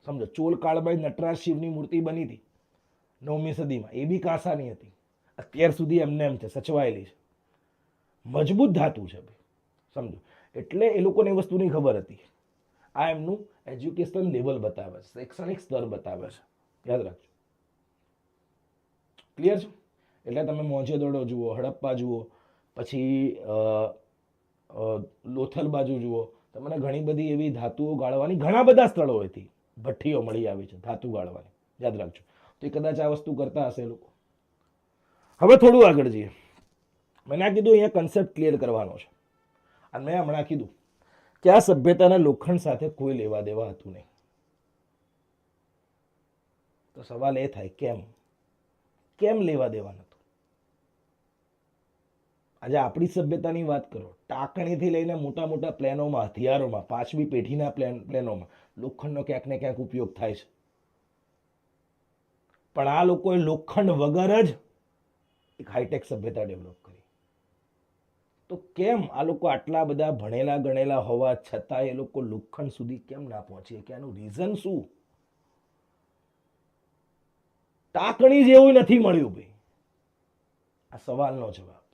સમજો, ચોલ કાળબાઈ નટરાજ શિવની મૂર્તિ બની હતી 9મી સદીમાં, એ બી કાંસાની હતી. અત્યાર સુધી એમને એમ છે, સચવાયેલી છે, મજબૂત ધાતુ છે ભાઈ. સમજો, એટલે એ લોકોને એ વસ્તુની ખબર હતી. આ એમનું એજ્યુકેશન લેવલ બતાવે છે, શૈક્ષણિક સ્તર બતાવે છે. યાદ રાખજો. ક્લિયર છે? એટલે તમે મોહેંજો-દડો જુઓ, હડપ્પા જુઓ, પછી લોથલ બાજુ જુઓ, તમને ઘણી બધી એવી ધાતુઓ ગાળવાની ઘણા બધા સ્થળોએથી ભઠ્ઠીઓ મળી આવી છે ધાતુ ગાળવાની. યાદ રાખજો. તો એ કદાચ આ વસ્તુ કરતા હશે લોકો. હવે થોડું આગળ જઈએ. મેં આ કીધું અહીંયા કન્સેપ્ટ ક્લિયર કરવાનો છે. અને મેં હમણાં કીધું કે આ સભ્યતાના લોખંડ સાથે કોઈ લેવા દેવા હતું નહીં. તો સવાલ એ થાય, કેમ લેવા દેવા નતું? આજે આપણી સભ્યતાની વાત કરો, ટાંકણીથી લઈને મોટા મોટા પ્લેનોમાં, હથિયારોમાં, 5મી પેઢીના પ્લેનોમાં લોખંડનો ક્યાંક ને ક્યાંક ઉપયોગ થાય છે. પણ આ લોકોએ લોખંડ વગર જ એક હાઈટેક સભ્યતા ડેવલપ કરી. તો તો કેમ આ લોકો આટલા બધા ભણેલા ગણેલા હોવા છતાં એ લોકો લોખંડ સુધી કેમ ના પહોંચે કે આનું રીઝન શું? ટાંકણી જેવું નથી મળ્યું ભાઈ. આ સવાલનો જવાબ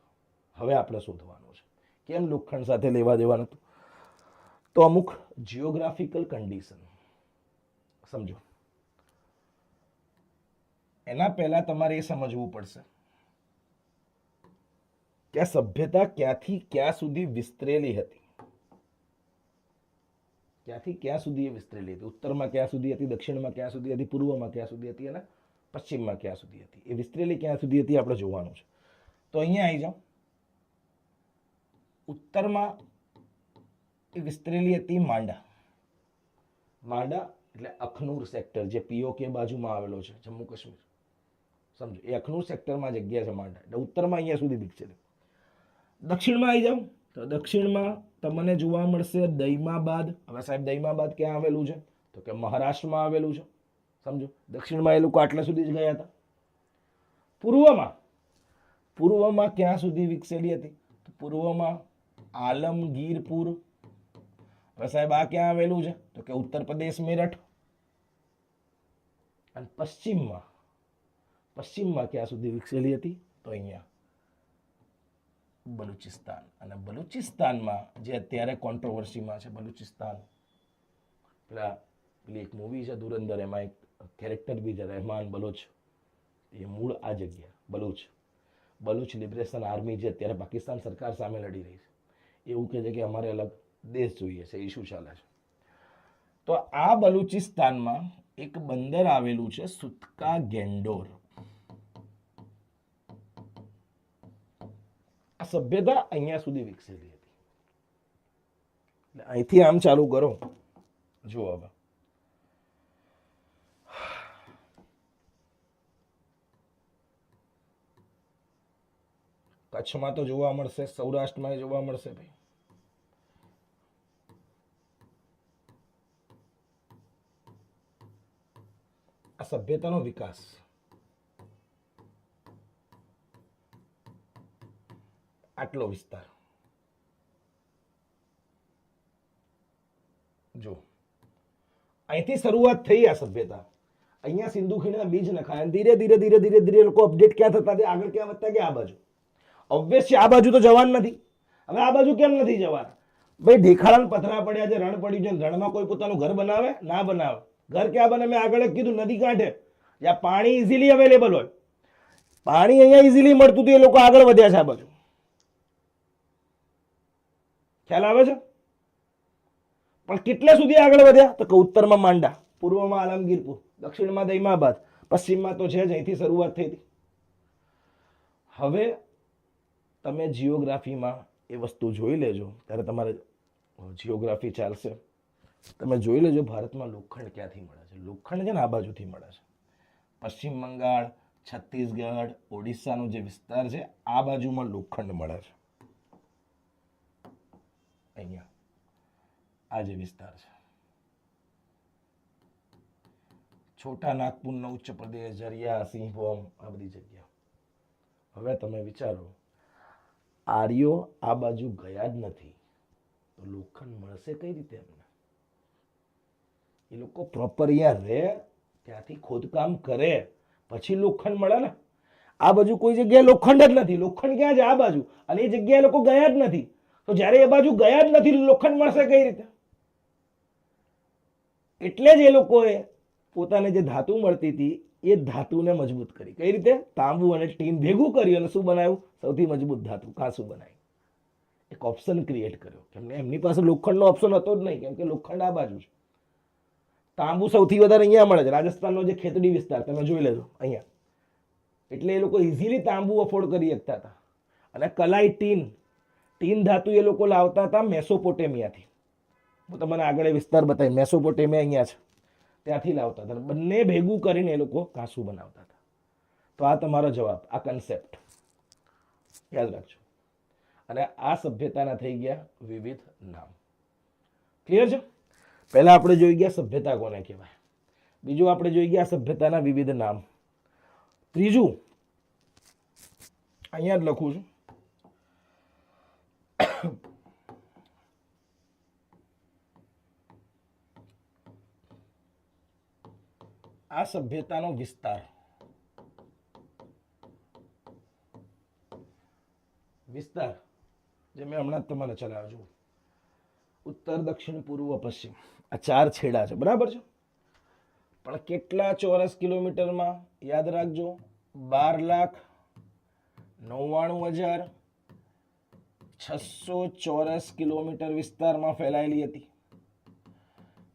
હવે આપણે શોધવાનો છે. કેમ લોખંડ સાથે લેવા દેવા નતું? તો અમુક જિયોગ્રાફિકલ કન્ડિશન સમજો. એના પહેલા તમારે એ સમજવું પડશે કે આ સભ્યતા ક્યાંથી ક્યાં સુધી વિસ્તરેલી હતી. ક્યાંથી ક્યાં સુધી એ વિસ્તરેલી હતી? ઉત્તરમાં ક્યાં સુધી હતી, દક્ષિણમાં ક્યાં સુધી હતી, પૂર્વમાં ક્યાં સુધી હતી અને પશ્ચિમમાં ક્યાં સુધી હતી? એ વિસ્તરેલી ક્યાં સુધી હતી આપણે જોવાનું છે. તો અહીંયા આવી જાઓ. ઉત્તરમાં એ વિસ્તરેલી હતી માંડા. માંડા એટલે અખનૂર સેક્ટર, જે પીઓકે બાજુમાં આવેલો છે, જમ્મુ કાશ્મીર. સમજો, એ અખનૂર સેક્ટરમાં જગ્યા છે માંડા. એટલે ઉત્તરમાં અહીંયા સુધી વિકસેલી. દક્ષિણમાં આવી જાઓ તો દક્ષિણમાં તમને જોવા મળશે દૈમાબાદ. હવે સાહેબ દૈમાબાદ ક્યાં આવેલું છે? તો કે મહારાષ્ટ્રમાં આવેલું છે. સમજો, દક્ષિણમાં એ લોકો આટલા સુધી જ ગયા હતા. પૂર્વમાં ક્યાં સુધી વિકસેલી હતી? તો પૂર્વમાં આલમગીરપુર. હવે સાહેબ આ ક્યાં આવેલું છે? તો કે ઉત્તર પ્રદેશ, મેરઠ. અને પશ્ચિમમાં ક્યાં સુધી વિકસેલી હતી? તો અહીંયા બલુચિસ્તાન. અને બલુચિસ્તાનમાં જે અત્યારે કોન્ટ્રોવર્સીમાં છે બલુચિસ્તાન, પેલી એક મૂવી છે ધુરંધર, એમાં એક કેરેક્ટર બી છે રહેમાન બલોચ. એ મૂળ આ જગ્યા બલુચ લિબરેશન આર્મી જે અત્યારે પાકિસ્તાન સરકાર સામે લડી રહી છે, એવું કહે છે કે અમારે અલગ દેશ જોઈએ છે, ઇસ્યુ ચાલે છે. તો આ બલુચિસ્તાનમાં એક બંદર આવેલું છે સુતકા ગેન્ડોર. આ સભ્યતા અહીંયા સુધી વિકસેલી હતી. અહીંથી આમ ચાલુ કરો. જુઓ હવે કચ્છમાં તો જોવા મળશે, સૌરાષ્ટ્રમાં જોવા મળશે ભાઈ. આ સભ્યતાનો વિકાસ આટલો વિસ્તાર જો અહીંથી શરૂઆત થઈ. આ સભ્યતા અહીંયા સિંધુ ખીણના બીજ નખાય, ધીરે ધીરે લોકો અપડેટ ક્યાં થતા તે આગળ ક્યાં વધતા ગયા? આ બાજુ. ઓબ્વિયસલી આ બાજુ તો જવાનું નથી. હવે આ બાજુ કેમ નથી જવાના? ભાઈ ઢેખાડા પથરા પડ્યા છે, રણ પડ્યું છે. રણમાં કોઈ પોતાનું ઘર બનાવે? ના બનાવે. ઘર ક્યાં બને? મેં આગળ કીધું, નદી કાંઠે, જ્યાં પાણી ઇઝીલી અવેલેબલ હોય. પાણી અહીંયા ઇઝીલી મળતું હતું, એ લોકો આગળ વધ્યા છે આ બાજુ. ખ્યાલ આવે છે? પણ કેટલા સુધી આગળ વધ્યા? તો કે ઉત્તરમાં માંડા, પૂર્વમાં આલમગીરપુર, દક્ષિણમાં દૈમાબાદ, પશ્ચિમમાં તો છે જ, અહીંથી શરૂઆત થઈ હતી. હવે તમે જિયોગ્રાફીમાં એ વસ્તુ જોઈ લેજો, ત્યારે તમારે જિયોગ્રાફી ચાલશે. તમે જોઈ લેજો ભારતમાં લોખંડ ક્યાંથી મળે છે. લોખંડ છે ને આ બાજુથી મળે છે. પશ્ચિમ બંગાળ, છત્તીસગઢ, ઓડિશાનો જે વિસ્તાર છે, આ બાજુમાં લોખંડ મળે છે. અહીંયા આ જે વિસ્તાર છે, છોટા નાગપુરનો ઉચ્ચ પ્રદેશ, ઝરિયા, સિંહભૂમ, આ બધી જગ્યા. હવે તમે વિચારો, આર્યો આ બાજુ ગયા જ નથી તો લોખંડ મળશે કઈ રીતે એમને? એ લોકો પ્રોપર અહીંયા રહે, ત્યાંથી ખોદકામ કરે, પછી લોખંડ મળે ને. આ બાજુ કોઈ જગ્યાએ લોખંડ જ નથી. લોખંડ ક્યાં છે? આ બાજુ. અને એ જગ્યાએ લોકો ગયા જ નથી. તો જ્યારે એ બાજુ ગયા જ નથી, લોખંડ મળશે કઈ રીતે? એટલે જ એ લોકોએ પોતાને જે ધાતુ મળતી હતી એ ધાતુને મજબૂત કરી. કઈ રીતે? તાંબુ અને ટીન ભેગું કર્યું અને શું બનાવ્યું? સૌથી મજબૂત ધાતુ કાંસુ બનાવી. એક ઓપ્શન ક્રિએટ કર્યો. કેમ એમની પાસે લોખંડનો ઓપ્શન હતો જ નહીં, કેમ કે લોખંડ આ બાજુ છે. તાંબુ સૌથી વધારે અહીંયા મળે છે. રાજસ્થાનનો જે ખેતડી વિસ્તાર તમે જોઈ લેજો અહીંયા. એટલે એ લોકો ઇઝીલી તાંબુ અફોર્ડ કરી શકતા હતા. અને કલાઈ ટીન ધાતુ એ લોકો લાવતા હતા મેસોપોટેમિયાથી. હું તમને આગળ એ વિસ્તાર બતાવી. મેસોપોટેમિયા અહીંયા છે, ત્યાંથી લાવતા હતા. બંને ભેગું કરીને એ લોકો કાંસુ બનાવતા હતા. તો આ તમારો જવાબ, આ કન્સેપ્ટ યાદ રાખજો. અને આ સભ્યતાના થઈ ગયા વિવિધ નામ. ક્લિયર છે? પહેલા આપણે જોઈ ગયા સભ્યતા કોને કહેવાય. બીજું આપણે જોઈ ગયા સભ્યતાના વિવિધ નામ. ત્રીજું અહીંયા જ લખું છું, સભ્યતાનો વિસ્તાર, વિસ્તાર જે મેં હમણાં જ તમારે ચલાવ્યો છું, ઉત્તર, દક્ષિણ, પૂર્વ, પશ્ચિમ, આ 4 છેડા છે, બરાબર છે. પણ કેટલા ચોરસ કિલોમીટરમાં? યાદ રાખજો, 12,99,600 ચોરસ કિલોમીટર વિસ્તારમાં ફેલાયેલી હતી.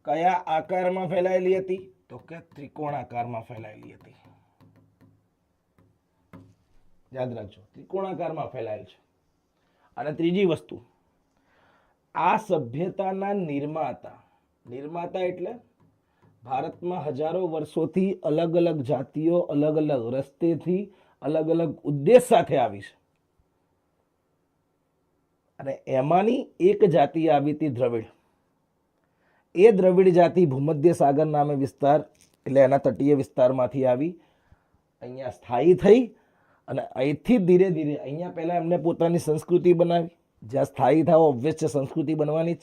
કયા આકારમાં ફેલાયેલી હતી? તો કે ત્રિકોણ આકારમાં ફેલાયેલી હતી. યાદ રાખજો, ત્રિકોણાકારમાં ફેલાયેલ છે. અને ત્રીજી વસ્તુ, આ સભ્યતાના નિર્માતા, નિર્માતા એટલે ભારતમાં હજારો વર્ષોથી અલગ અલગ જાતિઓ અલગ અલગ રસ્તેથી અલગ અલગ ઉદ્દેશ સાથે આવી છે. અને એમાંની એક જાતિ આવી હતી દ્રવિડ. એ દ્રવિડ જાતિ ભૂમધ્ય સાગર નામે વિસ્તાર એટલે એના તટીય વિસ્તારમાંથી આવી, અહીંયા સ્થાયી થઈ અને અહીંથી ધીરે ધીરે અહીંયા પહેલા એમને પોતાની સંસ્કૃતિ બનાવી. જ્યાં સ્થાયી થાવ ઓબ્વિયસ છે સંસ્કૃતિ બનવાની જ.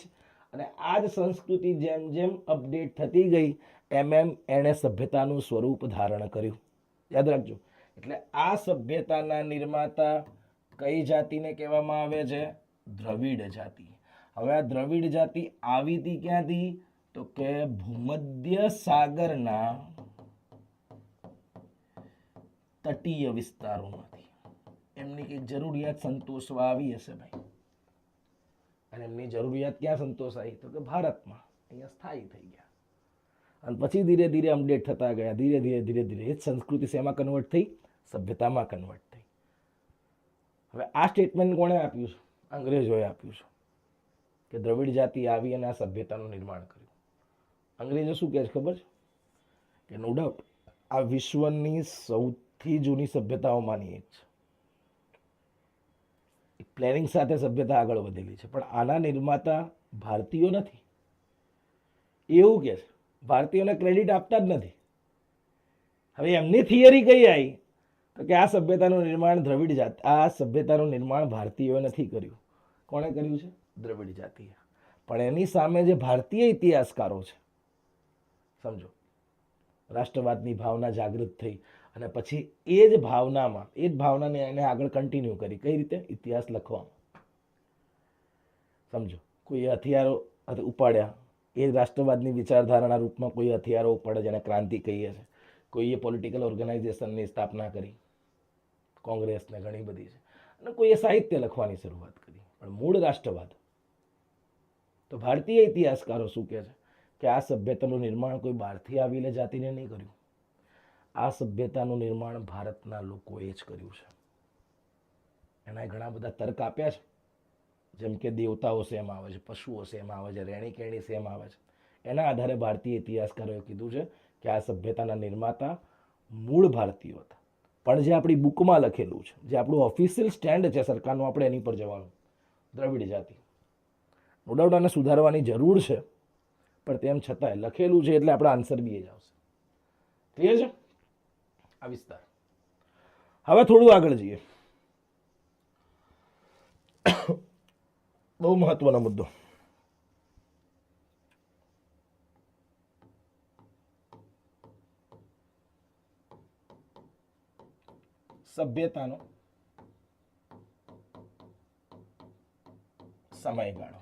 અને આ જ સંસ્કૃતિ જેમ જેમ અપડેટ થતી ગઈ એમ એમ એણે સભ્યતાનું સ્વરૂપ ધારણ કર્યું. યાદ રાખજો. એટલે આ સભ્યતાના નિર્માતા કઈ જાતિને કહેવામાં આવે છે? દ્રવિડ જાતિ. હવે આ દ્રવિડ જાતિ આવી હતી ક્યાંથી? તો કે ભૂમધ્ય સાગરના તટીય વિસ્તારોમાંથી. એમની કઈ જરૂરિયાત સંતોષવા આવી હશે ભાઈ. અને એમની જરૂરિયાત ક્યાં સંતોષાઈ? તો કે ભારતમાં. અહીંયા સ્થાયી થઈ ગયા. અને પછી ધીરે ધીરે અપડેટ થતા ગયા. ધીરે ધીરે ધીરે ધીરે એ જ સંસ્કૃતિ શેમાં કન્વર્ટ થઈ? સભ્યતામાં કન્વર્ટ થઈ. હવે આ સ્ટેટમેન્ટ કોણે આપ્યું છે? અંગ્રેજોએ આપ્યું છે કે દ્રવિડ જાતિ આવી અને આ સભ્યતાનું નિર્માણ કર્યું. અંગ્રેજો શું કહે છે ખબર છે? કે નો ડાઉટ આ વિશ્વની સૌથી જૂની સભ્યતાઓમાંની એક છે. પ્લેનિંગ સાથે સભ્યતા આગળ વધેલી છે, પણ આના નિર્માતા ભારતીયો નથી એવું કે છે. ભારતીયોને ક્રેડિટ આપતા જ નથી. હવે એમની થિયરી કઈ આવી? તો કે આ સભ્યતાનું નિર્માણ દ્રવિડ જાતિ, આ સભ્યતાનું નિર્માણ ભારતીયોએ નથી કર્યું. કોણે કર્યું છે? દ્રવિડ જાતિએ. પણ એની સામે જે ભારતીય ઇતિહાસકારો છે, સમજો, રાષ્ટ્રવાદની ભાવના જાગૃત થઈ અને પછી એ જ ભાવનાને એને આગળ કન્ટિન્યુ કરી. કઈ રીતે? ઇતિહાસ લખવામાં. સમજો, કોઈ હથિયારો ઉપાડ્યા, એ રાષ્ટ્રવાદની વિચારધારાના રૂપમાં કોઈ હથિયારો ઉપાડે જેને ક્રાંતિ કહીએ છીએ. કોઈએ પોલિટિકલ ઓર્ગેનાઇઝેશનની સ્થાપના કરી, કોંગ્રેસને ઘણી બધી છે. અને કોઈએ સાહિત્ય લખવાની શરૂઆત કરી. પણ મૂળ રાષ્ટ્રવાદ તો ભારતીય ઇતિહાસકારો શું કહે છે? કે આ સભ્યતાનું નિર્માણ કોઈ બહારથી આવેલ જાતિને નહીં કર્યું. આ સભ્યતાનું નિર્માણ ભારતના લોકોએ જ કર્યું છે. એના ઘણા બધા તર્ક આપ્યા છે, જેમ કે દેવતાઓ શેમ આવે છે, પશુઓ શેમ આવે છે, રેણી કેણી શેમ આવે છે. એના આધારે ભારતીય ઇતિહાસકારોએ કીધું છે કે આ સભ્યતાના નિર્માતા મૂળ ભારતીયો હતા. પણ જે આપણી બુકમાં લખેલું છે, જે આપણું ઓફિશિયલ સ્ટેન્ડ છે સરકારનું, આપણે એની પર જવાનું, દ્રવિડ જાતિ. નો ડાઉટ આને સુધારવાની જરૂર છે, પણ તેમ છતાંય લખેલું છે એટલે આપણા આન્સર બી એ જ આવશે. ક્લિયર છે આ વિસ્તાર? હવે થોડું આગળ જઈએ. બહુ મહત્વનો મુદ્દો. સભ્યતાનો સમયગાળો.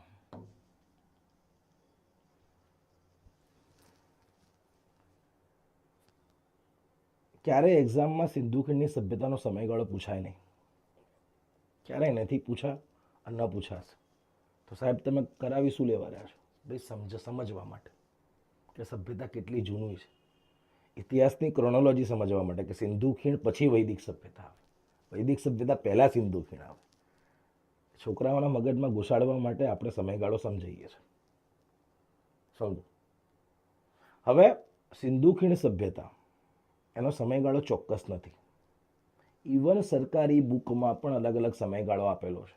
ક્યારે એક્ઝામમાં સિંધુ ખીણની સભ્યતાનો સમયગાળો પૂછાય નહીં. ક્યારેય નથી પૂછા અને ન પૂછાશે. તો સાહેબ તમે કરાવી શું લેવા રહ્યા છો? ભાઈ સમજવા માટે કે સભ્યતા કેટલી જૂની છે. ઇતિહાસની ક્રોનોલોજી સમજવા માટે કે સિંધુ ખીણ પછી વૈદિક સભ્યતા આવે, વૈદિક સભ્યતા પહેલાં સિંધુ ખીણ આવે. છોકરાઓના મગજમાં ઘુસાડવા માટે આપણે સમયગાળો સમજાઈએ છીએ. સમજો. હવે સિંધુ ખીણ સભ્યતા, એનો સમયગાળો ચોક્કસ નથી. ઇવન સરકારી બુકમાં પણ અલગ અલગ સમયગાળો આપેલો છે.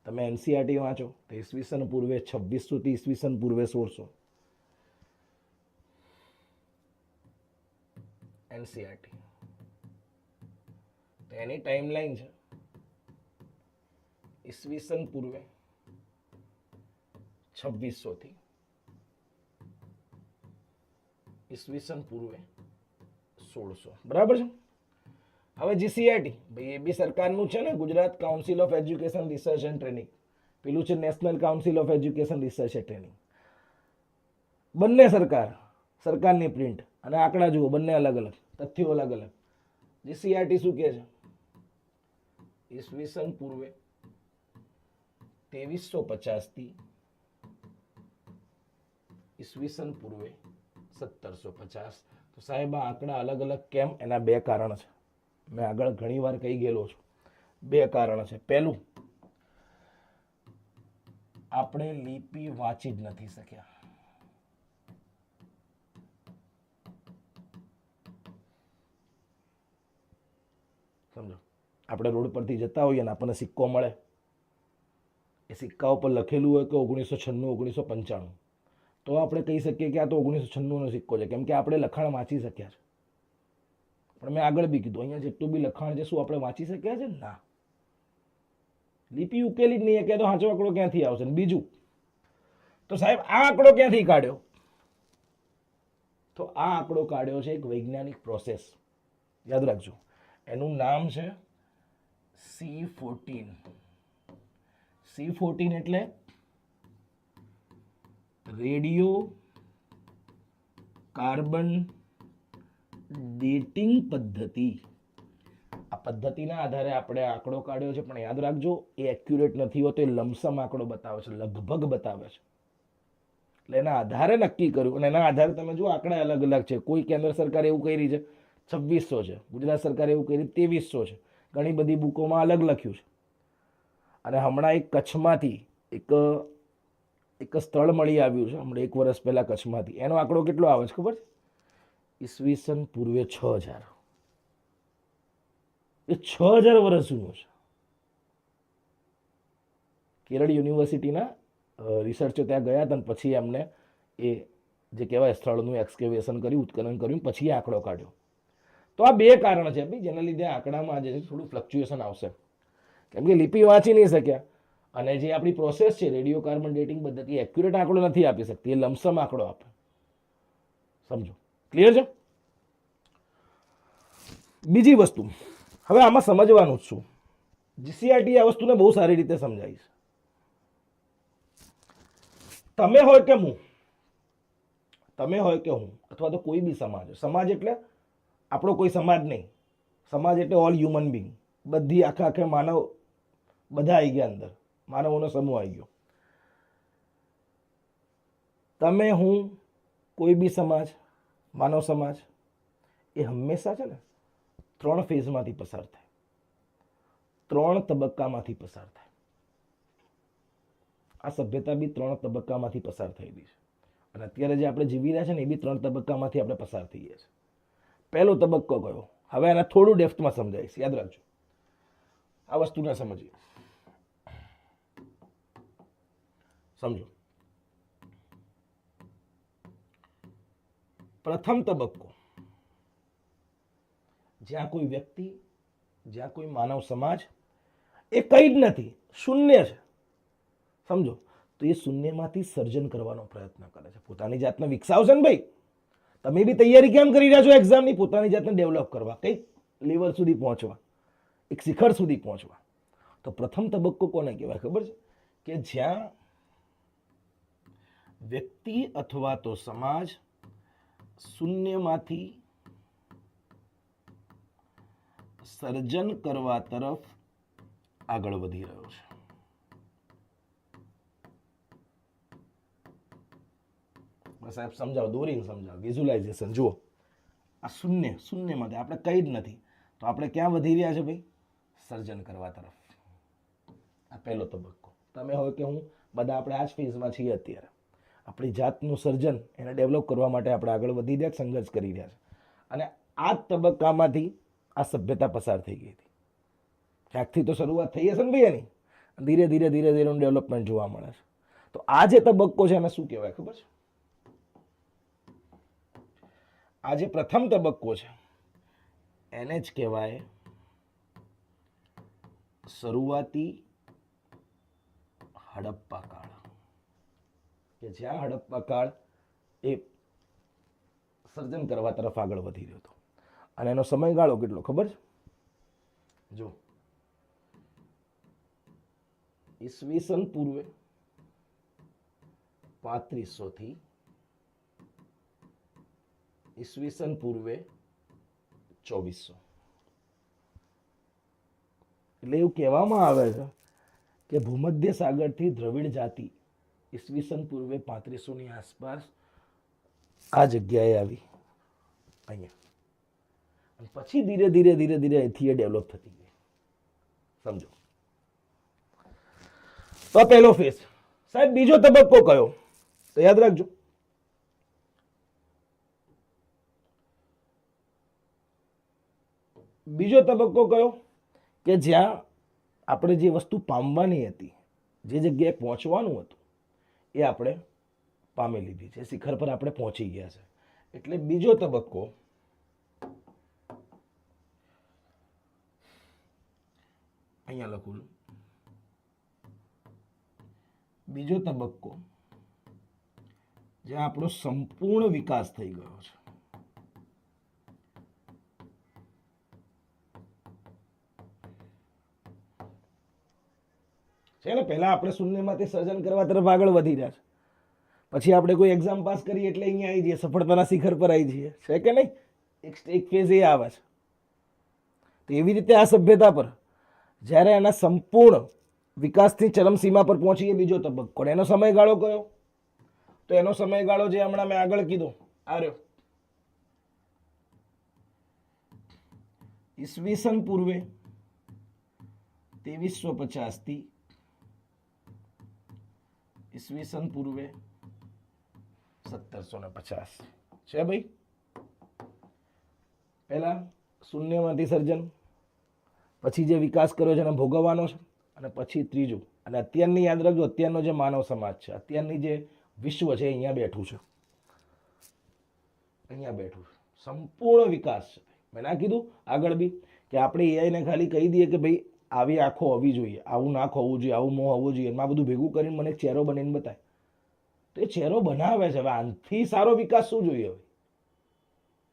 તમે એનસીઆરટી વાંચો તો ઈસવીસન પૂર્વે 2600 થી ઈસવીસન પૂર્વે 1600. એનસીઆરટી તો એની ટાઈમલાઈન છે ઈસવીસન પૂર્વે 2600 થી ઈસવીસન પૂર્વે 1600, બરાબર છે. હવે જીસીઆરટી ભાઈ એ બી સરકારનું છે ને, Gujarat council of education research and training, પેલું છે national council of education research and training. બંને સરકારની પ્રિન્ટ અને આંકડા જુઓ, બંને અલગ અલગ, તથ્યો અલગ અલગ. જીસીઆરટી શું કહે છે? ઈસવીસન પૂર્વે 2350 થી ઈસવીસન પૂર્વે 1750. તો સાહેબ આ આંકડા અલગ અલગ કેમ? એના બે કારણ છે. મેં આગળ ઘણી વાર કહી ગયેલો છું. બે કારણ છે. પહેલું, આપણે લિપિ વાંચી જ નથી શક્યા. સમજો, આપણે રોડ પરથી જતા હોઈએ ને આપણને સિક્કો મળે, એ સિક્કા ઉપર લખેલું હોય કે 1996 1995, તો આપણે કહી શકીએ કે આ તો 1996 નો સિક્કો છે, કેમ કે આપણે લખાણ વાંચી શક્યા છે. પણ મેં આગળ બી કીધું, અહીંયા જેટલું બી લખાણ છે શું આપણે વાંચી શક્યા છે? ના. લિપિ ઉકેલી જ નહીં કે તો સાચો આંકડો ક્યાંથી આવશે? બીજું, તો સાહેબ આ આંકડો ક્યાંથી કાઢ્યો? તો આ આંકડો કાઢ્યો છે એક વૈજ્ઞાનિક પ્રોસેસ, યાદ રાખજો. એનું નામ છે C14. C14 એટલે રેડિયો કાર્બન ડેટિંગ પદ્ધતિ. આ પદ્ધતિના આધારે આપણે આંકડો કાઢ્યો છે, પણ યાદ રાખજો એ એક્યુરેટ નથી હોતો, એ લમસમ આંકડો બતાવે છે, લગભગ બતાવે છે. એટલે એના આધારે નક્કી કર્યું, અને એના આધારે તમે જો આંકડા અલગ અલગ છે. કોઈ કેન્દ્ર સરકાર એવું કહી રહી છે 2600 છે, ગુજરાત સરકાર એવું કહી રહી 2300 છે, ઘણી બધી બુકોમાં અલગ લખ્યું છે. અને હમણાં એક કચ્છમાંથી એક સ્થળ મળી આવ્યું છે હમણાં 1 વર્ષ પહેલા કચ્છમાંથી. એનો આંકડો કેટલો આવે છે ખબર છે? ઈસવીસન પૂર્વે 6000. એ 6000 વર્ષ જૂનો છે. કેરળ યુનિવર્સિટીના રિસર્ચો ત્યાં ગયા હતા, અને પછી એમને એ જે કહેવાય સ્થળનું એક્સકેવેશન કર્યું, ઉત્ખનન કર્યું, પછી આંકડો કાઢ્યો. તો આ બે કારણ છે ભાઈ, જેના લીધે આંકડામાં જે છે થોડું ફ્લક્ચ્યુએશન આવશે, કેમ કે લિપિ વાંચી નહીં શક્યા. અને જે આપણી પ્રોસેસ છે રેડિયો કાર્બન ડેટિંગ પદ્ધતિ, એક્યુરેટ આંકડો નથી આપી શકતી, એ લમસમ આંકડો આપે. સમજો, ક્લિયર છે? બીજી વસ્તુ, હવે આમાં સમજવાનું છું, જીસીઆરટી આ વસ્તુને બહુ સારી રીતે સમજાવી છે. તમે હોય કે હું, અથવા તો કોઈ બી સમાજ. સમાજ એટલે આપણો કોઈ સમાજ નહીં, સમાજ એટલે ઓલ હ્યુમન બિંગ, બધી આખે માનવ, બધા આવી ગયા અંદર, માનવોનો સમૂહ આવી ગયો. તમે, હું, કોઈ બી સમાજ, માનવ સમાજ, એ હંમેશા છે ને 3 ફેઝમાંથી પસાર થાય, 3 તબક્કામાંથી પસાર થાય. આ સભ્યતા બી 3 તબક્કામાંથી પસાર થયેલી છે, અને અત્યારે જે આપણે જીવી રહ્યા છે ને એ બી 3 તબક્કામાંથી આપણે પસાર થઈએ છીએ. પહેલો તબક્કો કયો? હવે આને થોડું ડેપ્થમાં સમજાવીશ, યાદ રાખજો. આ વસ્તુને સમજીએ, સમજો. પ્રથમ તબક્કો, જ્યાં કોઈ વ્યક્તિ, જ્યાં કોઈ માનવ સમાજ એ કંઈ જ નથી, શૂન્ય છે. સમજો, તો એ શૂન્યમાંથી સર્જન કરવાનો પ્રયત્ન કરે છે, પોતાની જાતને વિકસાવશે ને ભાઈ. તમે બી તૈયારી કેમ કરી રહ્યા છો એક્ઝામની? પોતાની જાતને ડેવલપ કરવા, કંઈક લેવલ સુધી પહોંચવા, એક શિખર સુધી પહોંચવા. તો પ્રથમ તબક્કો કોને કહેવાય ખબર છે? કે જ્યાં વ્યક્તિ અથવા તો સમાજ શૂન્યમાંથી સર્જન કરવા તરફ આગળ વધી રહ્યો છે. સાહેબ સમજાવો, દોરીને સમજાવો, વિઝ્યુલાઇઝેશન જુઓ. આ શૂન્યમાંથી આપણે કંઈ જ નથી, તો આપણે ક્યાં વધી રહ્યા છે ભાઈ? સર્જન કરવા તરફ. આ પહેલો તબક્કો. તમે હોય કે હું, બધા આપણે આ જ ફેઝમાં છીએ અત્યારે. આપણી જાતનું સર્જન, એને ડેવલપ કરવા માટે આપણે આગળ વધી રહ્યા, સંઘર્ષ કરી રહ્યા છે. અને આ જ તબક્કામાંથી આ સભ્યતા પસાર થઈ ગઈ હતી. ક્યાંકથી તો શરૂઆત થઈ હશે ને ભાઈ એની. ધીરે ધીરે એનું ડેવલપમેન્ટ જોવા મળે છે. તો આ જે તબક્કો છે એને શું કહેવાય ખબર છે? આ જે પ્રથમ તબક્કો છે એને જ કહેવાય શરૂઆતી હડપ્પા કાળ. કે જ્યાં હડપ્પા કાળ એ સર્જન કરવા તરફ આગળ વધી રહ્યો હતો. અને એનો સમયગાળો કેટલો ખબર છે? જો ઈસવીસન પૂર્વે 3500 થી ઈસવીસન પૂર્વે 2400. એટલે એવું કહેવામાં આવે છે કે ભૂમધ્ય સાગરથી દ્રવિડ જાતિ ઈસવીસન પૂર્વે 3500 ની આસપાસ આ જગ્યાએ આવી અહીંયા, અને પછી ધીરે ધીરે ધીરે ધીરે અહીંથી એ ડેવલપ થતી ગઈ. સમજો. તો આ પહેલો ફેઝ. સાહેબ બીજો તબક્કો કયો? તો યાદ રાખજો, બીજો તબક્કો કયો કે જ્યાં આપણે જે વસ્તુ પામવાની હતી, જે જગ્યાએ પહોંચવાનું હતું, એ આપણે પામી લીધી છે. શિખર પર આપણે પહોંચી ગયા છે. એટલે બીજો તબક્કો અહીંયા લખું. બીજો તબક્કો જ્યાં આપણો સંપૂર્ણ વિકાસ થઈ ગયો છે ને. પહેલા આપણે શૂન્યમાંથી સર્જન કરવા તરફ આગળ વધી રહ્યા છે, પછી આપણે કોઈ એક્ઝામ પાસ કરીએ એટલે અહીંયા આવી જઈએ, સફળતાના શિખર પર આવી જઈએ, છે કે નહીં? એક ફેઝ એ આવે છે. તો એવી રીતે આ સભ્યતા પર જ્યારે એના સંપૂર્ણ વિકાસથી ચરમસીમા પર પહોંચીએ બીજો તબક્કો, એનો સમયગાળો કયો? તો એનો સમયગાળો જે હમણાં મેં આગળ કીધો આ રહ્યો, ઈસવીસન પૂર્વે 2350 થી ઈસવીસન પૂર્વે 1750 છે ભાઈ. પહેલા શૂન્યમાંથી સર્જન, પછી જે વિકાસ કર્યો છે એને ભોગવવાનો છે, અને પછી ત્રીજું, અને અત્યારની યાદ રાખજો, અત્યારનો જે માનવ સમાજ છે, અત્યારની જે વિશ્વ છે, અહીંયા બેઠું છે, અહીંયા બેઠું છે, સંપૂર્ણ વિકાસ છે. મેં ના કીધું આગળ બી કે આપણે એઆઈને ખાલી કહી દઈએ કે ભાઈ આવી આંખો હોવી જોઈએ, આવું નાક હોવું જોઈએ, આવું મોં હોવું જોઈએ, એમાં બધું ભેગું કરીને મને એક ચહેરો બનાવીને બતાય, તો એ ચહેરો બનાવે છે. હવે આનાથી સારો વિકાસ શું જોઈએ? હવે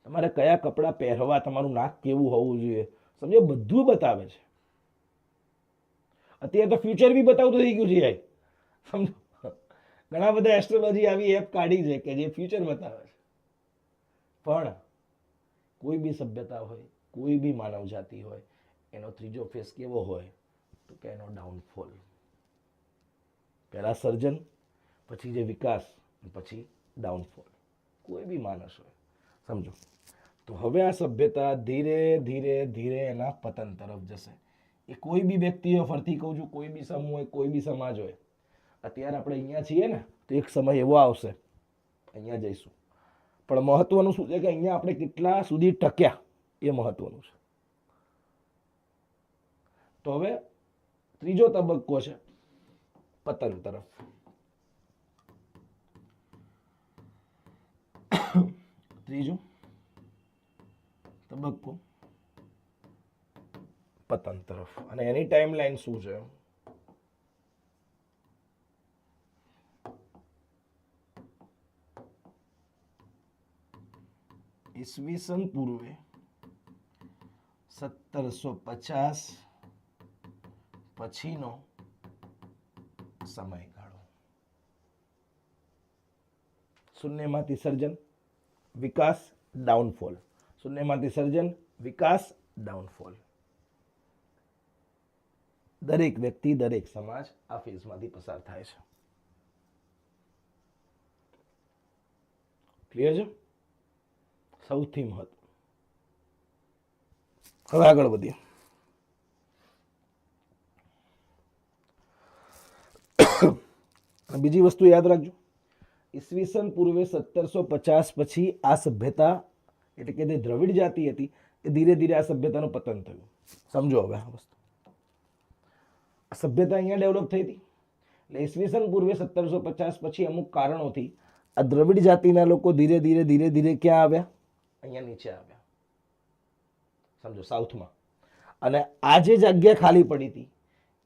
તમારે કયા કપડાં પહેરવા, તમારું નાક કેવું હોવું જોઈએ, સમજો, બધું બતાવે છે. અત્યારે તો ફ્યુચર બી બતાવતું થઈ ગયું છે. સમજો, ઘણા બધા એસ્ટ્રોલોજી આવી એપ કાઢી છે કે જે ફ્યુચર બતાવે છે. પણ કોઈ બી સભ્યતા હોય, કોઈ બી માનવ જાતિ હોય, એનો ત્રીજો ફેઝ કેવો હોય? તો કે એનો ડાઉનફોલ. પહેલા સર્જન, પછી જે વિકાસ, પછી ડાઉનફોલ. કોઈ બી માણસ હોય, સમજો. તો હવે આ સભ્યતા ધીરે ધીરે ધીરે એના પતન તરફ જશે. એ કોઈ બી વ્યક્તિ હોય, ફરતી કહું છું, કોઈ બી સમૂહ હોય, કોઈ બી સમાજ હોય. અત્યારે આપણે અહીંયા છીએ ને, તો એક સમય એવો આવશે અહીંયા જઈશું. પણ મહત્વનું શું છે કે અહીંયા આપણે કેટલા સુધી ટક્યા એ મહત્વનું છે. તો હવે ત્રીજો તબક્કો છે પતન તરફ. ત્રીજો તબક્કો પતન તરફ, અને એની ટાઈમલાઈન શું છે? ઈસવીસન પૂર્વે 1750 પછીનો સમયગાળો. શૂન્યમાંથી સર્જન, વિકાસ, ડાઉનફોલ. શૂન્યમાંથી સર્જન, વિકાસ, ડાઉનફોલ. દરેક વ્યક્તિ, દરેક સમાજ આ ફેઝમાંથી પસાર થાય છે. ક્લિયર છે? સૌથી મહત્વ. હવે આગળ વધીએ. બીજી વસ્તુ યાદ રાખજો, ઈસવીસન પૂર્વે 1750 પછી આ સભ્યતા, એટલે કે જે દ્રવિડ જાતિ હતી, એ ધીરે ધીરે આ સભ્યતાનું પતન થયું. સમજો હવે આ વસ્તુ. આ સભ્યતા અહીંયા ડેવલપ થઈ હતી. એટલે ઈસવીસન પૂર્વે 1750 પછી અમુક કારણોથી આ દ્રવિડ જાતિના લોકો ધીરે ધીરે ધીરે ધીરે ક્યાં આવ્યા? અહીંયા નીચે આવ્યા. સમજો, સાઉથમાં. અને આ જે જગ્યા ખાલી પડી હતી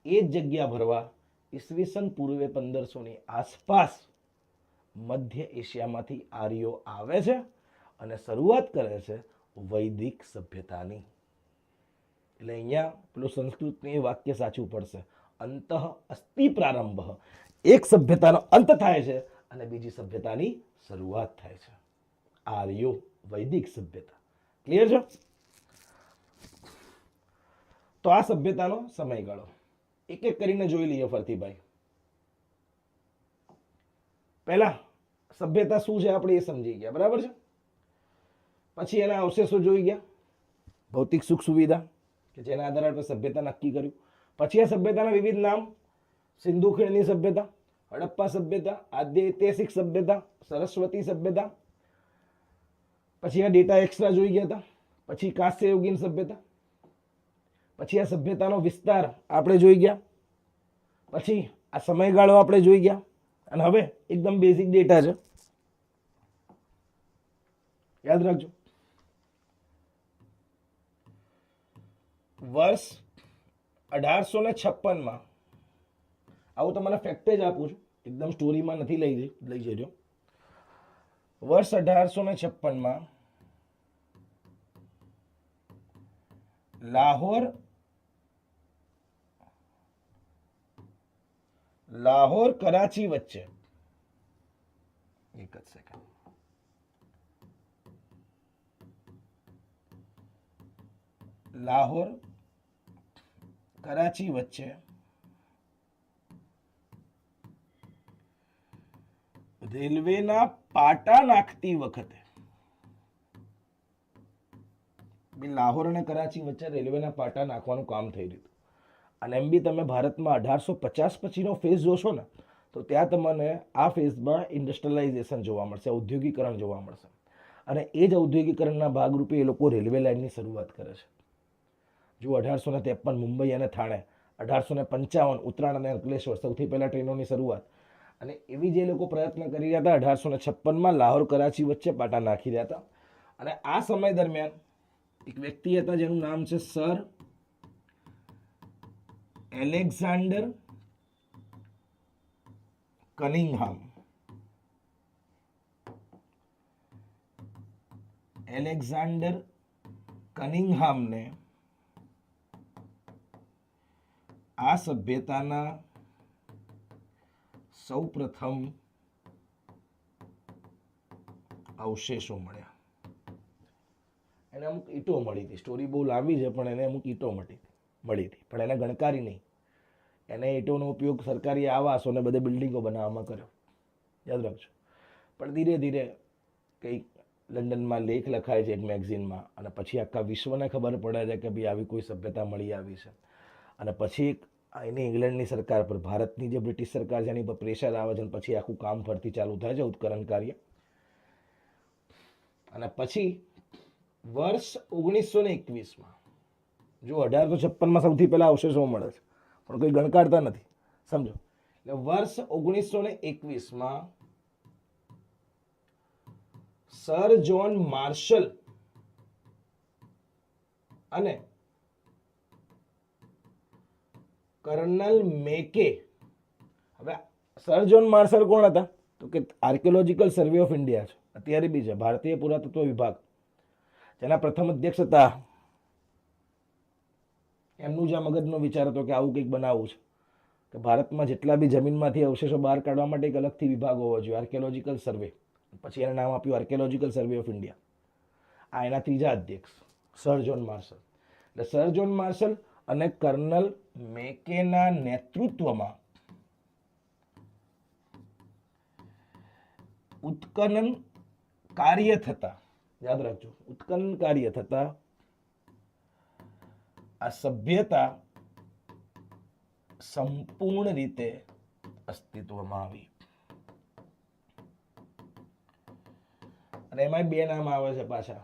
એ જ જગ્યા ભરવા ઈસવીસન પૂર્વે 1500 ની આસપાસ મધ્ય એશિયામાંથી આર્યો આવે છે અને શરૂઆત કરે છે વૈદિક સભ્યતાની. એટલે અહીંયા પેલું સંસ્કૃતનું એ વાક્ય સાચું પડશે, અંતઃ અસ્તિ પ્રારંભ. એક સભ્યતાનો અંત થાય છે અને બીજી સભ્યતાની શરૂઆત થાય છે. આર્યો વૈદિક સભ્યતા. ક્લિયર છે? તો આ સભ્યતાનો સમયગાળો એક એક કરીને જોઈ લઈએ ફરતી ભાઈ. પહેલા સભ્યતા શું છે આપણે એ સમજી ગયા, બરાબર છે. પછી એના અવશેષો જોઈ ગયા, ભૌતિક સુખ સુવિધા કે જેના આધારે આપણે સભ્યતા નક્કી કર્યું. પછી આ સભ્યતાના વિવિધ નામ, સિંધુ ખીણની સભ્યતા, હડપ્પા સભ્યતા, આદ્ય ઐતિહાસિક સભ્યતા, સરસ્વતી સભ્યતા. પછી આ ડેટા એક્સ્ટ્રા જોઈ ગયા હતા. પછી કાંસ્ય યુગીન સભ્યતા. પછી આ સભ્યતાનો વિસ્તાર આપણે જોઈ ગયા. પછી આ સમયગાળો આપણે જોઈ ગયા. અને હવે એકદમ બેઝિક ડેટા છે, યાદ રાખજો. વર્ષ 1856 આવું તમને ફેક્ટ જ આપું છું, એકદમ સ્ટોરીમાં નથી લઈ જજો. વર્ષ 1856 લાહોર કરાચી વચ્ચે, એક જ સેકન્ડ, લાહોર કરાચી વચ્ચે રેલવેના પાટા નાખતી વખતે, લાહોર અને કરાચી વચ્ચે રેલવેના પાટા નાખવાનું કામ થઈ રહ્યું. અને એમ બી તમે ભારતમાં 1850 પછીનો ફેઝ જોશો ને તો ત્યાં તમને આ ફેઝમાં ઇન્ડસ્ટ્રીયલાઇઝેશન જોવા મળશે, ઔદ્યોગિકરણ જોવા મળશે. અને એ જ ઔદ્યોગિકરણના ભાગરૂપે એ લોકો રેલવે લાઇનની શરૂઆત કરે છે. જો 1853 મુંબઈ અને થાણે, 1855 ઉત્તરાયણ અને અંકલેશ્વર સૌથી પહેલા ટ્રેનોની શરૂઆત. અને એવી જે લોકો પ્રયત્ન કરી રહ્યા હતા 1856 લાહોર કરાચી વચ્ચે પાટા નાખી રહ્યા હતા. અને આ સમય દરમિયાન એક વ્યક્તિ હતા જેનું નામ છે સર એલેક્ઝાન્ડર કનિંઘહામ. એલેક્ઝાન્ડર કનિંઘહામને આ સભ્યતાના સૌ પ્રથમ અવશેષો મળ્યા. એને અમુક ઈંટો મળી હતી, સ્ટોરી બહુ લાંબી છે પણ એને અમુક ઈંટો મળી હતી, પણ એને ગણકારી નહીં. એને ઈંટોનો ઉપયોગ સરકારી આવાસો અને બધે બિલ્ડિંગો બનાવવામાં કર્યો, યાદ રાખજો. પણ ધીરે ધીરે કંઈક લંડનમાં લેખ લખાય છે એક મેગઝીનમાં, અને પછી આખા વિશ્વને ખબર પડે છે કે ભાઈ આવી કોઈ સભ્યતા મળી આવી છે. અને પછી એની ઇંગ્લેન્ડની સરકાર પર, ભારતની જે બ્રિટિશ સરકાર છે એની પર પ્રેશર આવે છે, અને પછી આખું કામ ફરતી ચાલુ થાય છે, ઉત્કરણ કાર્ય. અને પછી વર્ષ 1921 જો 1856 સૌથી પહેલા અવશેષો મળે છે પણ કોઈ ગણકારતા નથી, સમજો. એટલે વર્ષ 1921 સર જ્હોન માર્શલ અને કર્નલ મેકે. હવે સર જ્હોન માર્શલ કોણ હતા? તો કે આર્કિયોલોજીકલ સર્વે ઓફ ઇન્ડિયા છે, અત્યારે બી છે, ભારતીય પુરાતત્વ વિભાગ, જેના પ્રથમ અધ્યક્ષ હતા. એમનું જ આ મગજનો વિચાર હતો કે આવું કંઈક બનાવવું છે, કે ભારતમાં જેટલા બી જમીનમાંથી અવશેષો બહાર કાઢવા માટે એક અલગથી વિભાગ હોવો જોઈએ, આર્કિયોલોજીકલ સર્વે. પછી એને નામ આપ્યું આર્કિયોલોજીકલ સર્વે ઓફ ઇન્ડિયા. આ એના ત્રીજા અધ્યક્ષ સર જ્હોન માર્શલ. એટલે સર જ્હોન માર્શલ અને કર્નલ મેકેના નેતૃત્વમાં ઉત્ખનન કાર્ય થતા, યાદ રાખજો, ઉત્ખનન કાર્ય થતા આ સભ્યતા સંપૂર્ણ રીતે અસ્તિત્વમાં આવી. અને એમાં બે નામ આવે છે પાછા,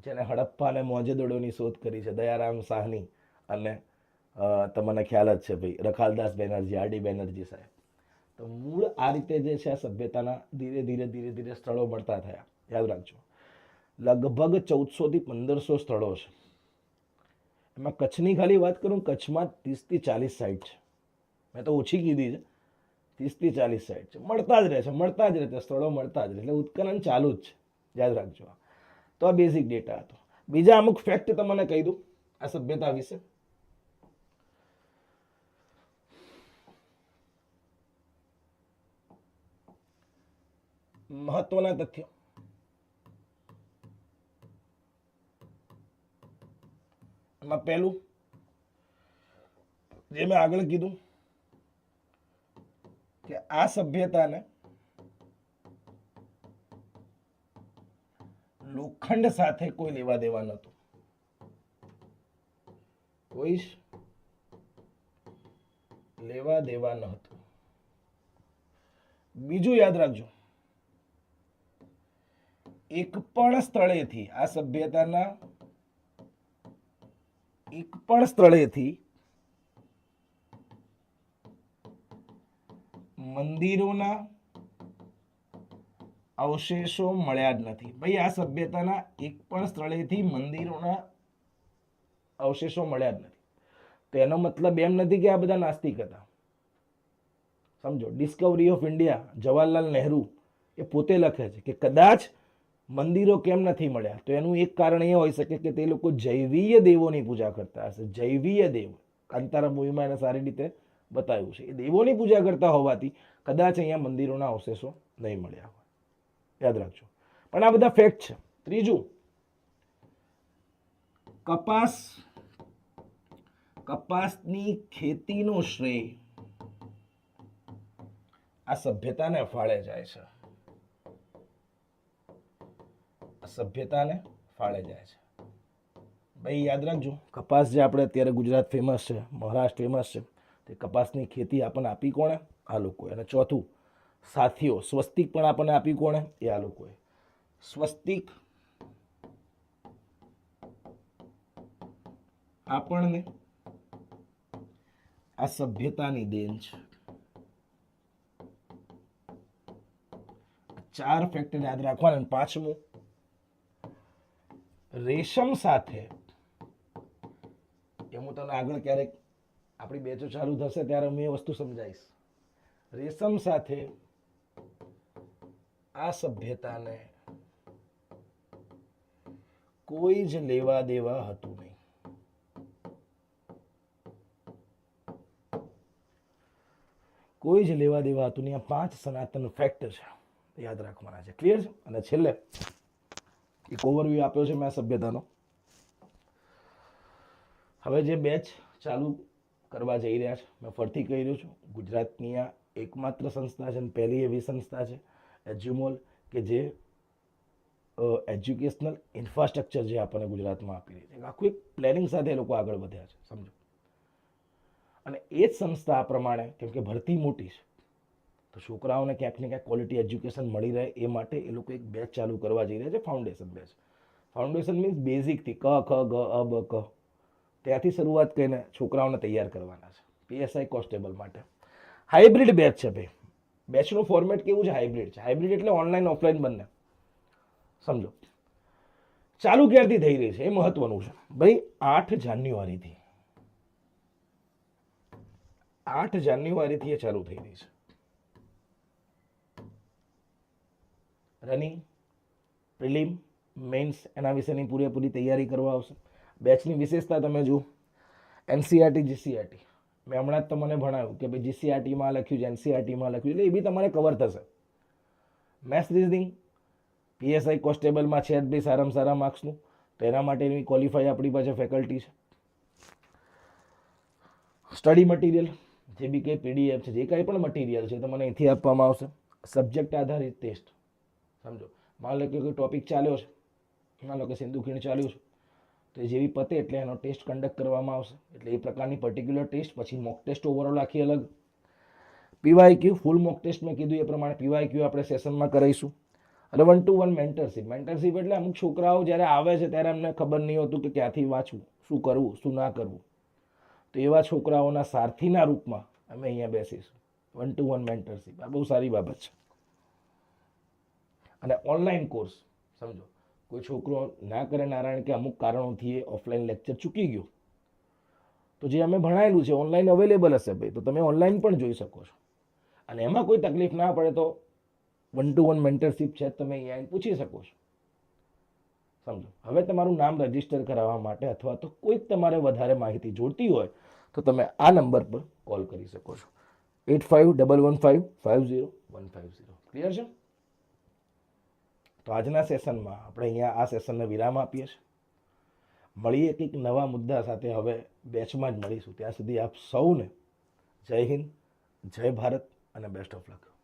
જેને હડપ્પા અને મોહેંજો-દડોની શોધ કરી છે, દયારામ સાહની અને તમને ખ્યાલ જ છે ભાઈ રખાલદાસ બેનર્જી, આર ડી બેનર્જી સાહેબ. તો મૂળ આ રીતે જે છે આ સભ્યતાના ધીરે ધીરે સ્થળો મળતા થયા. યાદ રાખજો, લગભગ 1400 થી 1500 સ્થળો છે. એમાં કચ્છની ખાલી વાત કરું, કચ્છમાં 30 થી 40 સાઇટ છે. મેં તો ઓછી કીધી છે, 30 થી 40 સાઇટ છે. મળતા જ રહે છે, સ્થળો મળતા જ રહે, એટલે ઉત્ખનન ચાલુ જ છે, યાદ રાખજો. તો આ બેઝિક ડેટા હતો. બીજા અમુક ફેક્ટ તમને કહી દઉં આ સભ્યતા વિશે. મહત્વના તથ્યો. એમાં પહેલું જે મેં આગળ કીધું કે આ સભ્યતાને લોખંડ સાથે કોઈ લેવા દેવા નહોતું. કોઈ લેવા દેવા નહોતું. બીજું યાદ રાખજો, એક પણ સ્થળેથી આ સભ્યતાના એક પણ સ્થળેથી મંદિરોના અવશેષો મળ્યા જ નથી. ભાઈ આ સભ્યતાના એક પણ સ્થળેથી મંદિરોના અવશેષો મળ્યા જ નથી. તો એનો મતલબ એમ નથી કે આ બધા નાસ્તિક હતા. સમજો, discovery of India Jawaharlal Nehru એ પોતે લખે છે કે કદાચ મંદિરો કેમ નથી મળ્યા, તો એનું એક કારણ એ હોઈ શકે કે તે લોકો જૈવીય દેવોની પૂજા કરતા હશે. જૈવીય દેવ, કાંતારા મૂવીમાં એને સારી રીતે બતાવ્યું છે. એ દેવોની પૂજા કરતા હોવાથી કદાચ અહીંયા મંદિરોના અવશેષો નહીં મળ્યા હોય. યાદ રાખજો. પણ આ બધા ફેક્ટ છે. ત્રીજું, કપાસની ખેતીનો શ્રેય આ સભ્યતાને ફાળે જાય છે. સભ્યતાને ફાળે જાય છે. ભાઈ યાદ રાખજો, કપાસ જે આપણે અત્યારે ગુજરાત ફેમસ છે, મહારાષ્ટ્ર ફેમસ છે, તે કપાસની ખેતી આપણને આપી કોણે? આ લોકોએ. અને ચોથું, સાથીઓ સ્વસ્તિક પણ આપણને આપી કોણે? એ આ લોકોએ. સ્વસ્તિક આપણને આ સભ્યતાની દેન છે. 4 ફેક્ટર યાદ રાખવાના. પાંચમું, રેશમ સાથે, એ હું તને આગળ ક્યારેક આપણી બેચો ચાલુ થશે ત્યારે હું એ વસ્તુ સમજાવીશ. રેશમ સાથે આ સભ્યતાને કોઈ જ લેવા દેવા હતું નહીં. કોઈ જ લેવા દેવા હતું નહીં. આ 5 સનાતન ફેક્ટ છે, યાદ રાખવાના છે. ક્લિયર છે? અને છેલ્લે એક ઓવરવ્યૂ આપ્યો છે મેં આ સભ્યતાનો. હવે જે બેચ ચાલુ કરવા જઈ રહ્યા છે, મેં ફરીથી કહી રહ્યો છું, ગુજરાતની આ એકમાત્ર સંસ્થા છે અને પહેલી એવી સંસ્થા છે એજ્યુમોલ કે જે એજ્યુકેશનલ ઇન્ફ્રાસ્ટ્રક્ચર જે આપણને ગુજરાતમાં આપી રહી છે. આખું એક પ્લાનિંગ સાથે એ લોકો આગળ વધ્યા છે, સમજો. અને એ જ સંસ્થા પ્રમાણે, કેમ કે ભરતી મોટી છે, તો છોકરાઓને ક્યાંક ને ક્યાંક ક્વોલિટી એજ્યુકેશન મળી રહે એ માટે એ લોકો એક બેચ ચાલુ કરવા જઈ રહ્યા છે, ફાઉન્ડેશન બેચ. ફાઉન્ડેશન મીન્સ બેઝિકથી ક ખ ગ અ બ ક ત્યાંથી શરૂઆત કરીને છોકરાઓને તૈયાર કરવાના છે પીએસઆઈ કોન્સ્ટેબલ માટે. હાઇબ્રિડ બેચ છે ભાઈ. બેચનું ફોર્મેટ કેવું છે? હાઇબ્રિડ છે. હાઇબ્રિડ એટલે ઓનલાઈન ઓફલાઈન બંને, સમજો. ચાલુ ક્યારથી થઈ રહી છે એ મહત્વનું છે ભાઈ. 8 જાન્યુઆરીથી એ ચાલુ થઈ રહી છે. રનિંગ, પ્રિલિમ, મેન્સ એના વિશેની પૂરેપૂરી તૈયારી કરવા આવશે. બેચની વિશેષતા તમે જુઓ, એનસીઆરટી, જીસીઆરટી. મેં હમણાં જ તમને ભણાવ્યું કે ભાઈ જીસીઆરટીમાં લખ્યું છે, એનસીઆરટીમાં લખ્યું, એટલે એ બી તમારે કવર થશે. મેથ્સ, રીઝનિંગ, પીએસઆઈ કોન્સ્ટેબલમાં છે જ ભાઈ સારામાં સારા માર્ક્સનું, તો એના માટેની ક્વોલિફાઈ આપણી પાસે ફેકલ્ટી છે. સ્ટડી મટીરિયલ, જે બી કંઈ પીડીએફ છે, જે કાંઈ પણ મટીરિયલ છે તમને અહીંથી આપવામાં આવશે. સબ્જેક્ટ આધારિત ટેસ્ટ, સમજો. માન લો કે કોઈ ટોપિક ચાલ્યો છે, માન લો કે સિંધુ ખીણ ચાલ્યું છે, તો એ જેવી પતે એટલે એનો ટેસ્ટ કન્ડક્ટ કરવામાં આવશે. એટલે એ પ્રકારની પર્ટિક્યુલર ટેસ્ટ, પછી મોક ટેસ્ટ ઓવરઓલ આખી અલગ. પીવાયક્યુ, ફૂલ મોક ટેસ્ટ મેં કીધું એ પ્રમાણે પીવાયક્યુ આપણે સેશનમાં કરાવીશું. અને 1-to-1 મેન્ટરશીપ. મેન્ટરશીપ એટલે અમુક છોકરાઓ જ્યારે આવે છે ત્યારે એમને ખબર નહીં હોતું કે ક્યાંથી વાંચવું, શું કરવું, શું ના કરવું, તો એવા છોકરાઓના સારથીના રૂપમાં અમે અહીંયા બેસીશું. 1-to-1 મેન્ટરશીપ આ બહુ સારી બાબત છે. અને ઓનલાઈન કોર્સ, સમજો. કોઈ છોકરો ના કરે નારાયણ કે અમુક કારણોથી એ ઓફલાઈન લેક્ચર ચૂકી ગયો, તો જે અમે ભણાયેલું છે ઓનલાઈન અવેલેબલ હશે ભાઈ, તો તમે ઓનલાઈન પણ જોઈ શકો છો. અને એમાં કોઈ તકલીફ ના પડે તો 1-to-1 મેન્ટરશીપ છે, તમે અહીંયા પૂછી શકો છો, સમજો. હવે તમારું નામ રજીસ્ટર કરાવવા માટે અથવા તો કોઈક તમારે વધારે માહિતી જોઈતી હોય તો તમે આ નંબર પર કોલ કરી શકો છો, 8511550150. ક્લિયર છે? તો આજના સેશનમાં આપણે અહીંયા આ સેશનને વિરામ આપીએ છીએ. મળીએ કંઈક નવા મુદ્દા સાથે હવે બેચમાં જ મળીશું. ત્યાં સુધી આપ સૌને જય હિન્દ, જય ભારત અને બેસ્ટ ઓફ લક.